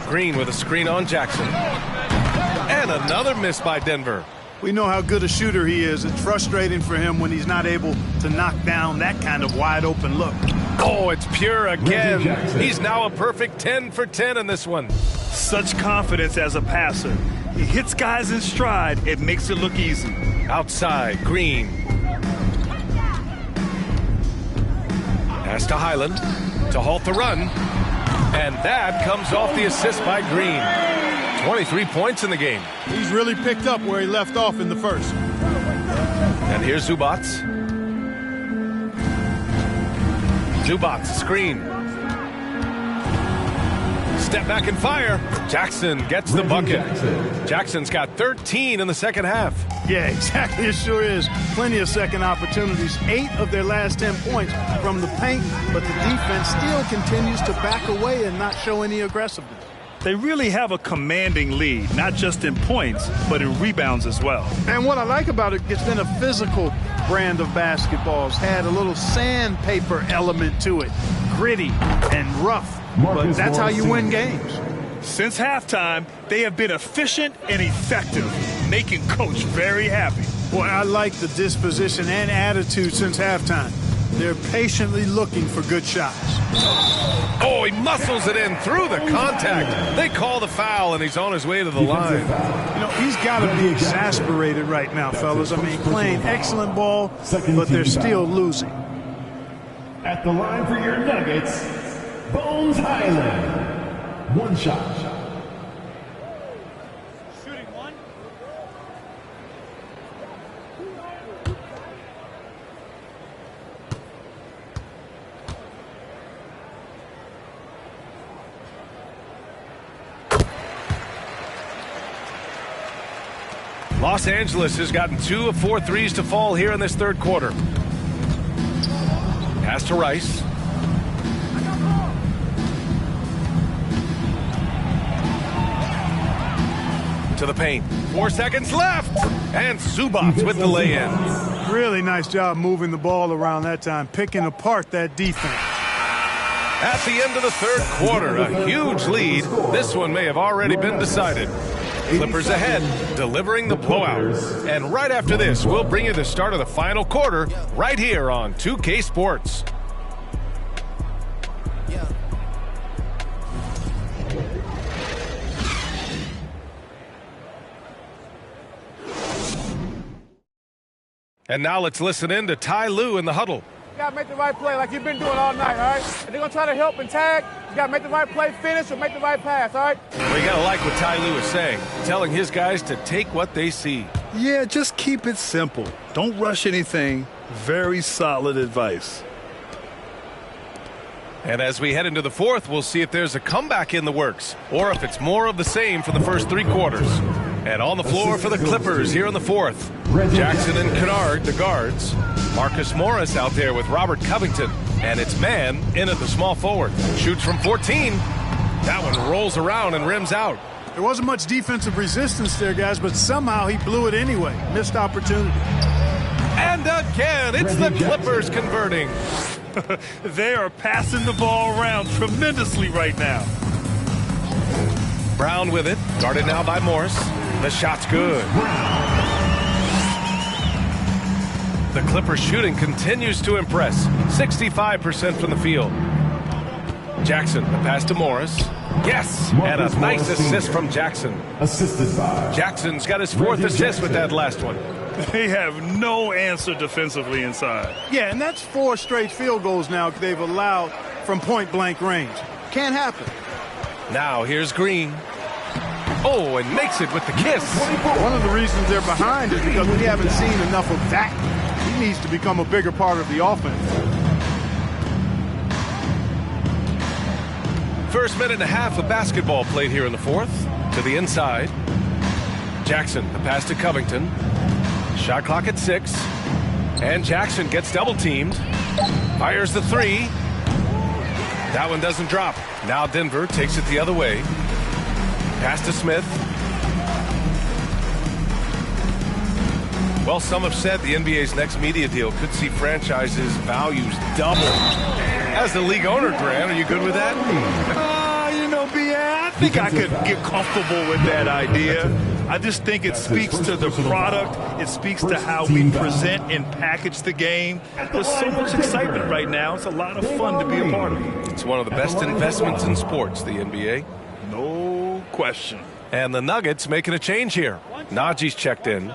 Green with a screen on Jackson. And another miss by Denver. We know how good a shooter he is. It's frustrating for him when he's not able to knock down that kind of wide open look. Oh, it's Pure again. He's now a perfect 10 for 10 in this one. Such confidence as a passer. He hits guys in stride. It makes it look easy. Outside, Green. Pass to Highland to halt the run. And that comes off the assist by Green. 23 points in the game. He's really picked up where he left off in the first. And here's Zubac. Zubac, screen. Step back and fire. Jackson gets the bucket. Jackson's got 13 in the second half. Yeah, exactly. It sure is. Plenty of second opportunities. 8 of their last 10 points from the paint, but the defense still continues to back away and not show any aggressiveness. They really have a commanding lead, not just in points, but in rebounds as well. And what I like about it, it's been a physical brand of basketball. It's had a little sandpaper element to it, gritty and rough. But that's how you win games. Since halftime, they have been efficient and effective, making Coach very happy. Boy, I like the disposition and attitude since halftime. They're patiently looking for good shots. Oh, he muscles it in through the contact. They call the foul, and he's on his way to the line. You know, he's got to be exasperated right now, fellas. I mean, playing excellent ball, but they're still losing. At the line for your Nuggets, Bones Highland. One shot. Shooting one. Los Angeles has gotten 2 of 4 threes to fall here in this third quarter. Pass to Rice. To the paint. 4 seconds left. And Zubac with the lay-in. Really nice job moving the ball around that time, picking apart that defense. At the end of the third quarter, a huge lead. This one may have already been decided. Clippers ahead, delivering the blowout. And right after this, we'll bring you the start of the final quarter right here on 2K Sports. And now let's listen in to Ty Lue in the huddle. You got to make the right play like you've been doing all night, all right? If they're going to try to help and tag, you got to make the right play, finish, or make the right pass, all right? Well, you got to like what Ty Lue is saying, telling his guys to take what they see. Yeah, just keep it simple. Don't rush anything. Very solid advice. And as we head into the fourth, we'll see if there's a comeback in the works or if it's more of the same for the first 3 quarters. And on the floor for the Clippers here in the fourth, Jackson and Kennard, the guards. Marcus Morris out there with Robert Covington. And it's Man in at the small forward. Shoots from 14. That one rolls around and rims out. There wasn't much defensive resistance there, guys, but somehow he blew it anyway. Missed opportunity. And again, it's the Clippers converting. They are passing the ball around tremendously right now. Brown with it, guarded now by Morris. The shot's good. The Clippers shooting continues to impress. 65% from the field. Jackson, the pass to Morris. Yes, and a nice assist from Jackson. Assisted by Jackson's got his 4th assist with that last one. They have no answer defensively inside. Yeah, and that's 4 straight field goals now they've allowed from point-blank range. Can't happen. Now here's Green. Oh, and makes it with the kiss. One of the reasons they're behind is because we haven't seen enough of that. He needs to become a bigger part of the offense. First minute and a half of basketball played here in the fourth. To the inside. Jackson, the pass to Covington. Shot clock at 6. And Jackson gets double-teamed. Fires the 3. That one doesn't drop. Now Denver takes it the other way. Pass to Smith. Well, some have said the NBA's next media deal could see franchises' values double. As the league owner, Grant, are you good with that? B.A., I think I could get comfortable with that idea. I just think it speaks to the product. It speaks to how we present and package the game. There's so much excitement right now. It's a lot of fun to be a part of. It's one of the best investments in sports, the NBA. No question. And the Nuggets making a change here. Najee's checked in.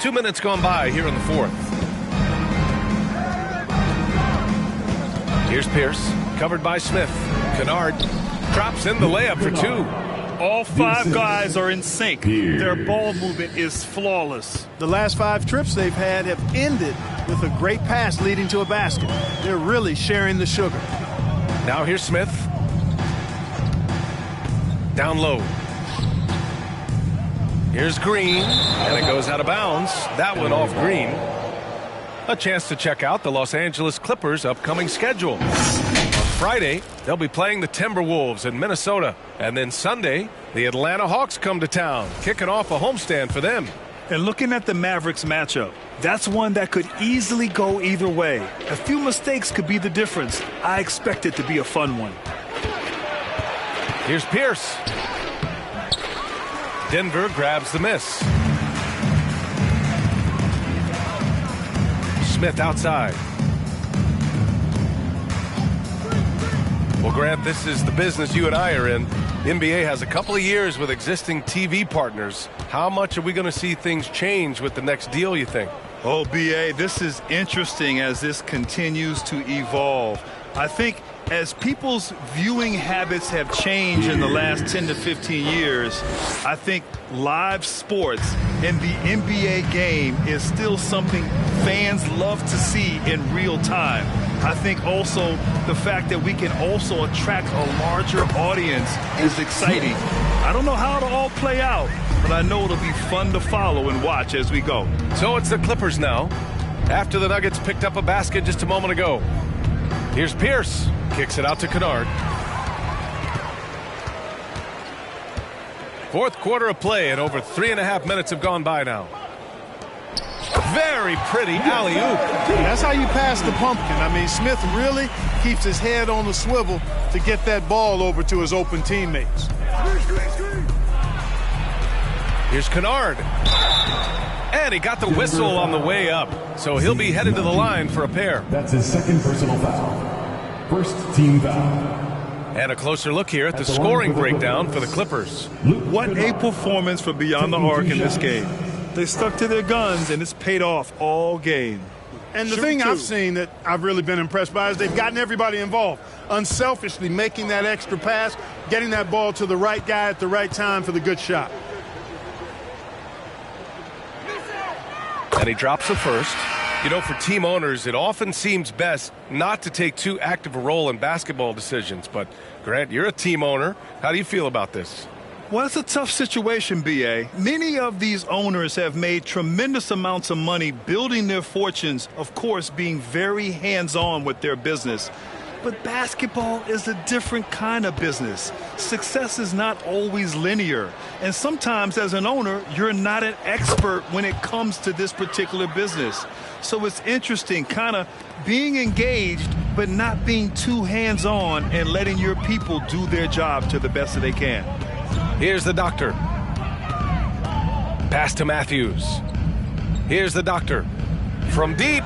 Two minutes gone by here in the fourth. Here's Pierce, covered by Smith. Kennard drops in the layup for two. All five guys are in sync. Their ball movement is flawless. The last 5 trips they've had have ended with a great pass leading to a basket. They're really sharing the sugar. Now here's Smith. Down low. Here's Green, and it goes out of bounds. That one off Green. A chance to check out the Los Angeles Clippers' upcoming schedule. On Friday, they'll be playing the Timberwolves in Minnesota. And then Sunday, the Atlanta Hawks come to town, kicking off a homestand for them. And looking at the Mavericks matchup, that's one that could easily go either way. A few mistakes could be the difference. I expect it to be a fun one. Here's Pierce. Denver grabs the miss. Smith outside. Well, Grant, this is the business you and I are in. The NBA has a couple of years with existing TV partners. How much are we going to see things change with the next deal, you think? Oh, B.A., this is interesting as this continues to evolve. I think as people's viewing habits have changed in the last 10 to 15 years, I think live sports and the NBA game is still something fans love to see in real time. I think also the fact that we can also attract a larger audience is exciting. I don't know how it'll all play out, but I know it'll be fun to follow and watch as we go. So it's the Clippers now, after the Nuggets picked up a basket just a moment ago. Here's Pierce. Kicks it out to Kennard. Fourth quarter of play, and over 3.5 minutes have gone by now. Very pretty alley-oop. That's how you pass the pumpkin. I mean, Smith really keeps his head on the swivel to get that ball over to his open teammates. Here's Kennard. And he got the whistle on the way up, so he'll be headed to the line for a pair. That's his second personal foul. First team foul. And a closer look here at the scoring breakdown for the Clippers. What a performance for Beyond the Arc in this game. They stuck to their guns, and it's paid off all game. And the thing I've seen that I've really been impressed by is they've gotten everybody involved. Unselfishly making that extra pass, getting that ball to the right guy at the right time for the good shot. And he drops the first. You know, for team owners, it often seems best not to take too active a role in basketball decisions. But, Grant, you're a team owner. How do you feel about this? Well, it's a tough situation, B.A. Many of these owners have made tremendous amounts of money building their fortunes, of course, being very hands-on with their business. But basketball is a different kind of business. Success is not always linear. And sometimes as an owner, you're not an expert when it comes to this particular business. So it's interesting kind of being engaged, but not being too hands-on and letting your people do their job to the best that they can. Here's the doctor. Pass to Matthews. Here's the doctor. From deep.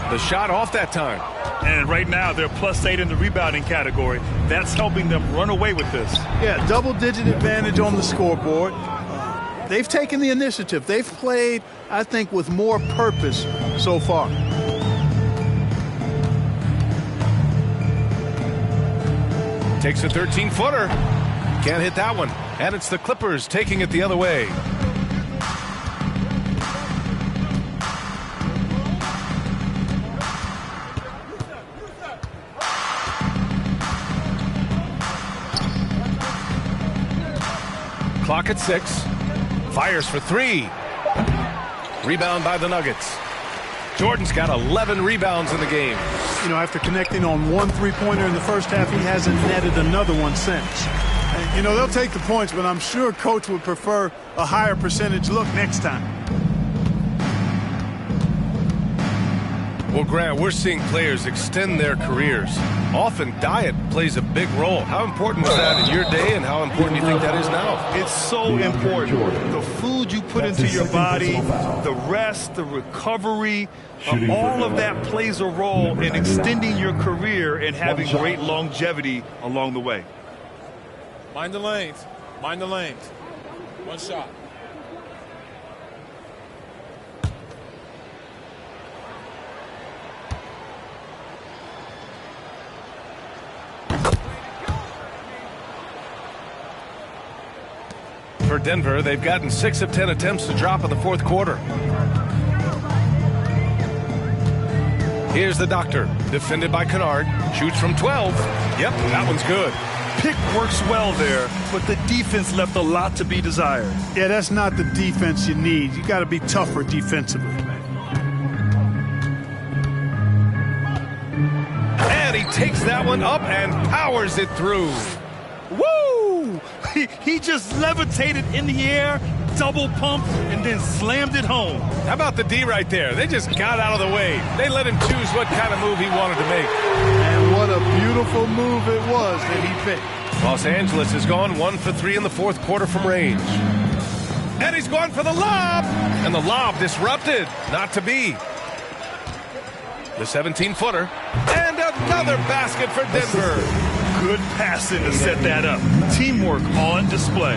The shot off that time. And right now, they're +8 in the rebounding category. That's helping them run away with this. Yeah, double-digit advantage on the scoreboard. They've taken the initiative. They've played, I think, with more purpose so far. Takes a 13-footer. Can't hit that one. And it's the Clippers taking it the other way. Clock at 6. Fires for 3. Rebound by the Nuggets. Jordan's got 11 rebounds in the game. You know, after connecting on one three-pointer in the first half, he hasn't netted another one since. And, you know, they'll take the points, but I'm sure Coach would prefer a higher percentage look next time. Well, Grant, we're seeing players extend their careers. Often diet plays a big role. How important was that in your day, and how important do you think that is now? It's so important. The food you put into your body, the rest, the recovery, all of that plays a role in extending your career and having great longevity along the way. Mind the lanes. Mind the lanes. One shot. For Denver, they've gotten 6 of 10 attempts to drop in the fourth quarter. Here's the Doctor, defended by Kennard. Shoots from 12. Yep, that one's good. Pick works well there, but the defense left a lot to be desired. Yeah, that's not the defense you need. You got to be tougher defensively. And he takes that one up and powers it through. Woo! He just levitated in the air, double pumped, and then slammed it home. How about the D right there? They just got out of the way. They let him choose what kind of move he wanted to make. And what a beautiful move it was that he picked. Los Angeles has gone 1 for 3 in the fourth quarter from range. And he's going for the lob. And the lob disrupted. Not to be. The 17-footer. And another basket for Denver. Good passing to set that up. Teamwork on display.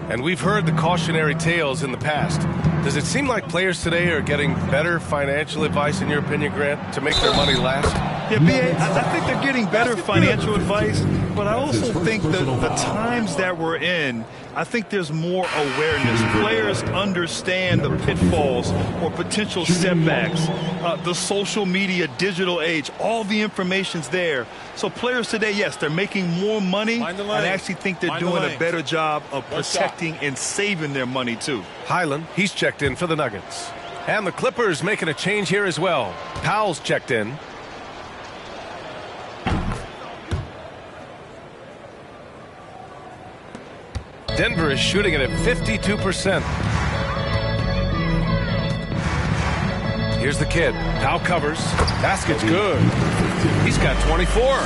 And we've heard the cautionary tales in the past. Does it seem like players today are getting better financial advice, in your opinion, Grant, to make their money last? Yeah, B.A., I think they're getting better financial advice, but I also think that the times that we're in, I think there's more awareness. Players understand the pitfalls or potential setbacks, the social media, digital age, all the information's there. So players today, yes, they're making more money, and I actually think they're doing a better job of protecting and saving their money, too. Hyland, he's checked in for the Nuggets. And the Clippers making a change here as well. Powell's checked in. Denver is shooting it at 52%. Here's the kid. Powell covers. Basket's good. He's got 24.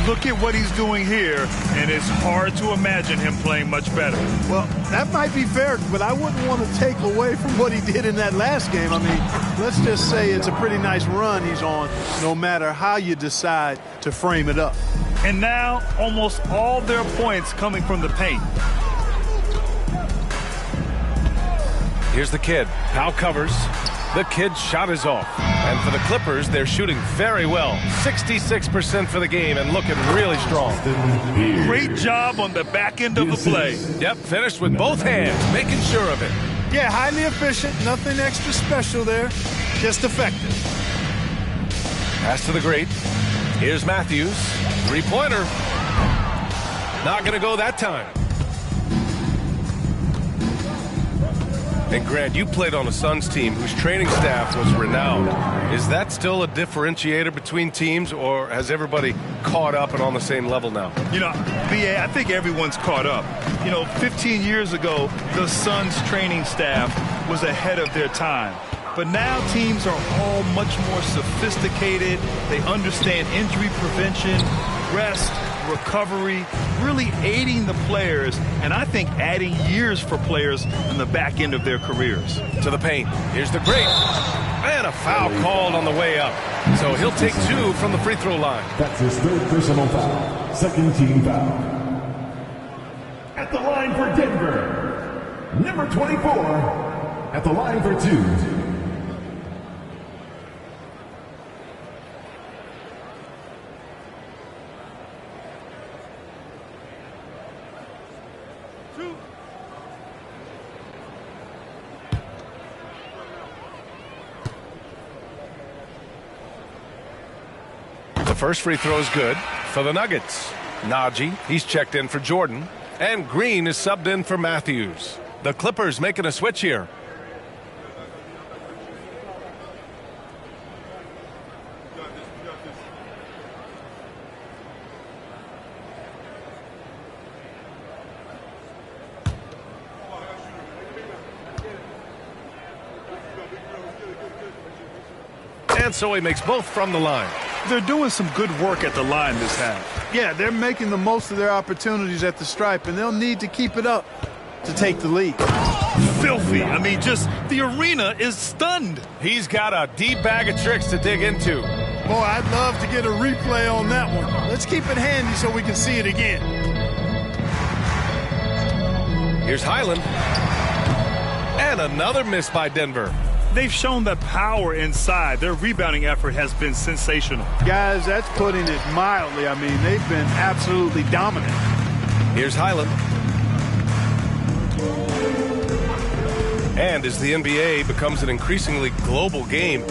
Look at what he's doing here, and it's hard to imagine him playing much better. Well, that might be fair, but I wouldn't want to take away from what he did in that last game. I mean, let's just say it's a pretty nice run he's on, no matter how you decide to frame it up. And now, almost all their points coming from the paint. Here's the kid. Powell covers. The kid's shot is off. And for the Clippers, they're shooting very well. 66% for the game and looking really strong. Great job on the back end of the play. Yep, finished with both hands, making sure of it. Yeah, highly efficient. Nothing extra special there. Just effective. Pass to the great. Here's Matthews. Three-pointer. Not going to go that time. And Grant, you played on a Suns team whose training staff was renowned. Is that still a differentiator between teams, or has everybody caught up and on the same level now? You know, B.A., I think everyone's caught up. You know, 15 years ago, the Suns training staff was ahead of their time. But now teams are all much more sophisticated. They understand injury prevention, rest, recovery, really aiding the players, and I think adding years for players in the back end of their careers. To the paint. Here's the great. And a foul called on the way up. So he'll take 2 from the free throw line. That's his 3rd personal foul. Second team foul. At the line for Denver, number 24. At the line for 2. First free throw is good for the Nuggets. Najee, he's checked in for Jordan. And Green is subbed in for Matthews. The Clippers making a switch here. and so he makes both from the line. They're doing some good work at the line this half. Yeah, they're making the most of their opportunities at the stripe, and they'll need to keep it up to take the lead. Filthy. I mean, just the arena is stunned. He's got a deep bag of tricks to dig into. Boy, I'd love to get a replay on that one. Let's keep it handy so we can see it again. Here's Highland. And another miss by Denver. They've shown the power inside. Their rebounding effort has been sensational. Guys, that's putting it mildly. I mean, they've been absolutely dominant. Here's Highland. And as the NBA becomes an increasingly global game,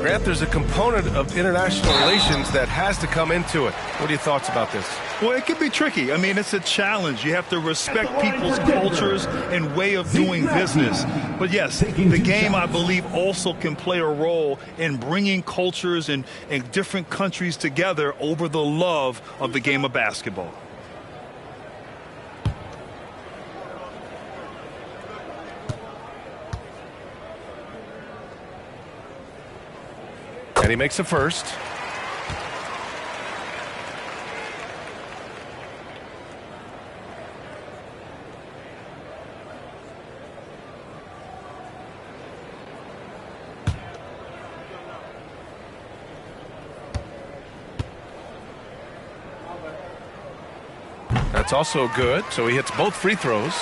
Grant, there's a component of international relations that has to come into it. What are your thoughts about this? Well, it can be tricky. I mean, it's a challenge. You have to respect people's cultures and way of doing business. But yes, the game, I believe, also can play a role in bringing cultures and different countries together over the love of the game of basketball. And he makes a first. That's also good, so he hits both free throws.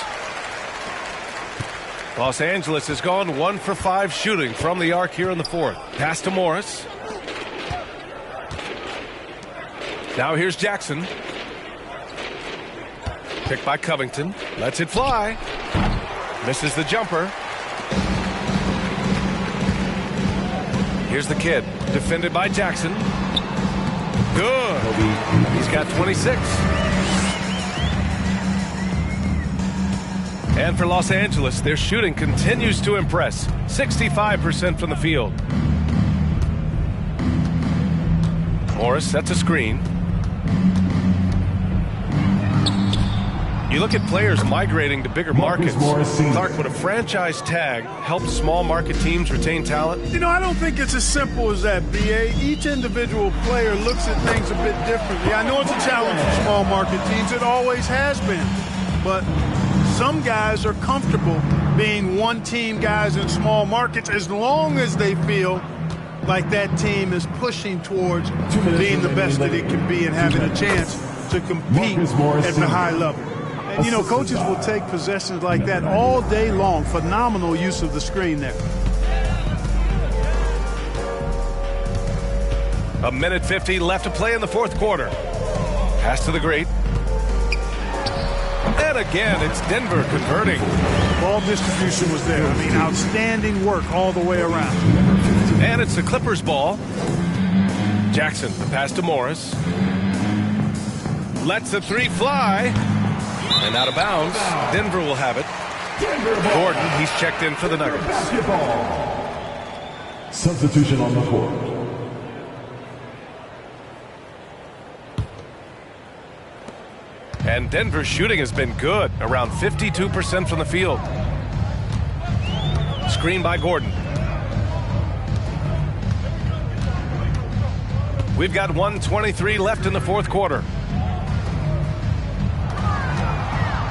Los Angeles has gone 1 for 5 shooting from the arc here in the fourth. Pass to Morris. Now here's Jackson. Picked by Covington. Lets it fly. Misses the jumper. Here's the kid. Defended by Jackson. Good. He's got 26. And for Los Angeles, their shooting continues to impress. 65% from the field. Morris sets a screen. You look at players migrating to bigger markets. Clark, would a franchise tag help small market teams retain talent? You know, I don't think it's as simple as that, B.A. Each individual player looks at things a bit differently. I know it's a challenge for small market teams. It always has been. But some guys are comfortable being one-team guys in small markets as long as they feel like that team is pushing towards being the best that it can be and having a chance to compete at the high level. And, you know, coaches will take possessions like that all day long. Phenomenal use of the screen there. A minute 50 left to play in the fourth quarter. Pass to the great. And again, it's Denver converting. Ball distribution was there. I mean, outstanding work all the way around. And it's the Clippers' ball. Jackson, the pass to Morris. Lets the three fly. And out of bounds. Denver will have it. Gordon, he's checked in for the Nuggets. Substitution on the court. And Denver's shooting has been good, around 52% from the field. Screen by Gordon. We've got 1:23 left in the fourth quarter.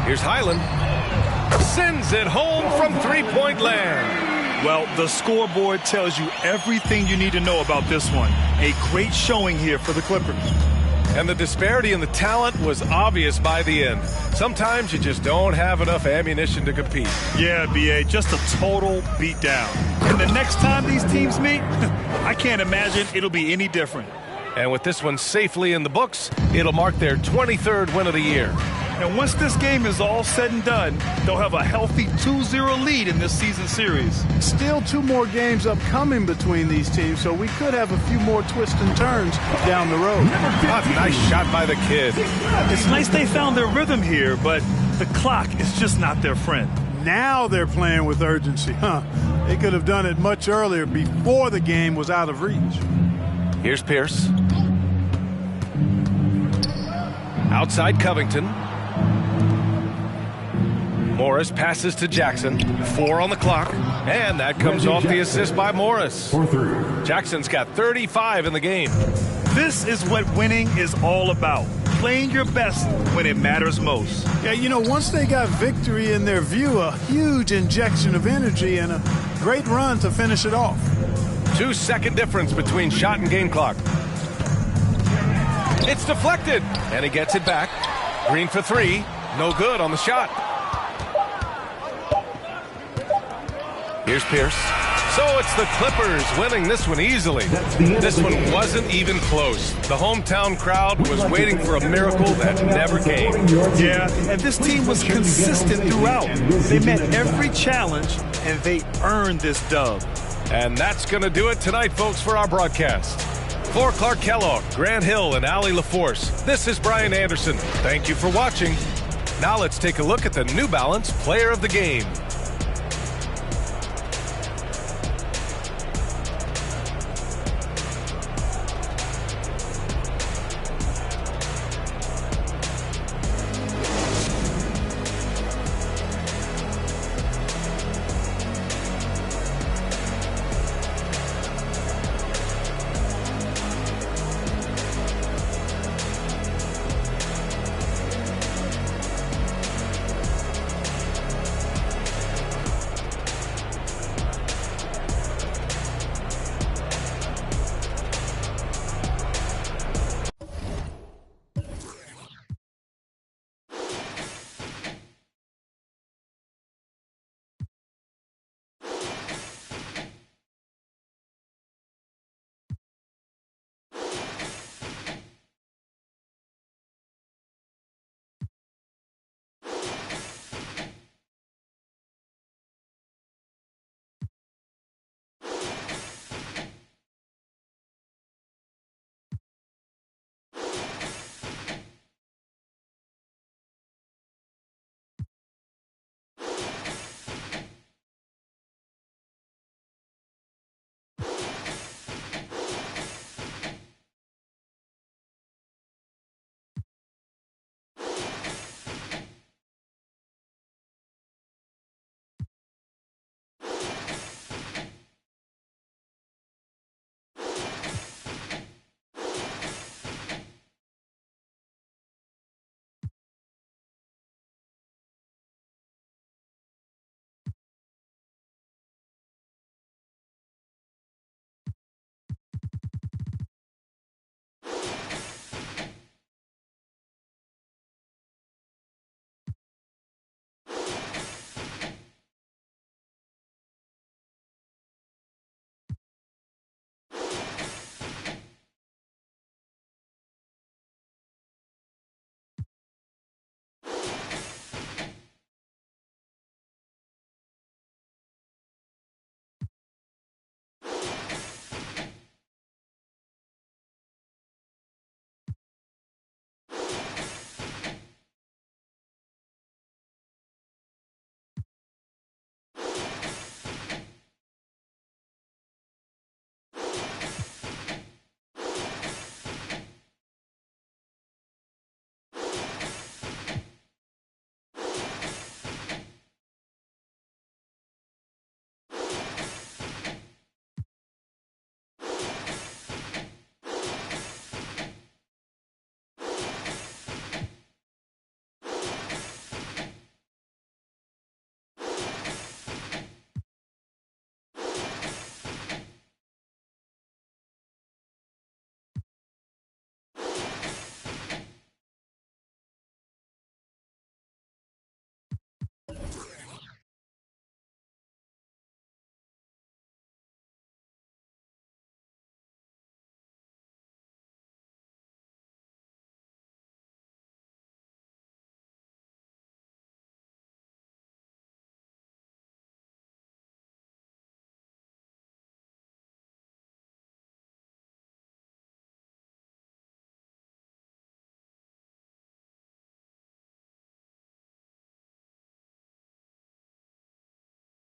Here's Highland. Sends it home from three-point land. Well, the scoreboard tells you everything you need to know about this one. A great showing here for the Clippers. And the disparity in the talent was obvious by the end. Sometimes you just don't have enough ammunition to compete. Yeah, B.A., just a total beatdown. And the next time these teams meet, I can't imagine it'll be any different. And with this one safely in the books, it'll mark their 23rd win of the year. And once this game is all said and done, they'll have a healthy 2-0 lead in this season series. Still 2 more games upcoming between these teams, so we could have a few more twists and turns down the road. Nice shot by the kid. It's nice they found their rhythm here, but the clock is just not their friend. Now they're playing with urgency. They could have done it much earlier, before the game was out of reach. Here's Pierce. Outside Covington. Morris passes to Jackson. 4 on the clock. And that comes off the assist by Morris. Jackson's got 35 in the game. This is what winning is all about. Playing your best when it matters most. Yeah, you know, once they got victory in their view, a huge injection of energy and a great run to finish it off. 2-second difference between shot and game clock. It's deflected, and he gets it back. Green for 3. No good on the shot. Here's Pierce. So it's the Clippers winning this one easily. This one wasn't even close. The hometown crowd was waiting for a miracle that never came. Yeah, and this team was consistent throughout. They met every challenge, and they earned this dub. And that's going to do it tonight, folks, for our broadcast. For Clark Kellogg, Grant Hill, and Allie LaForce, this is Brian Anderson. Thank you for watching. Now let's take a look at the New Balance Player of the Game.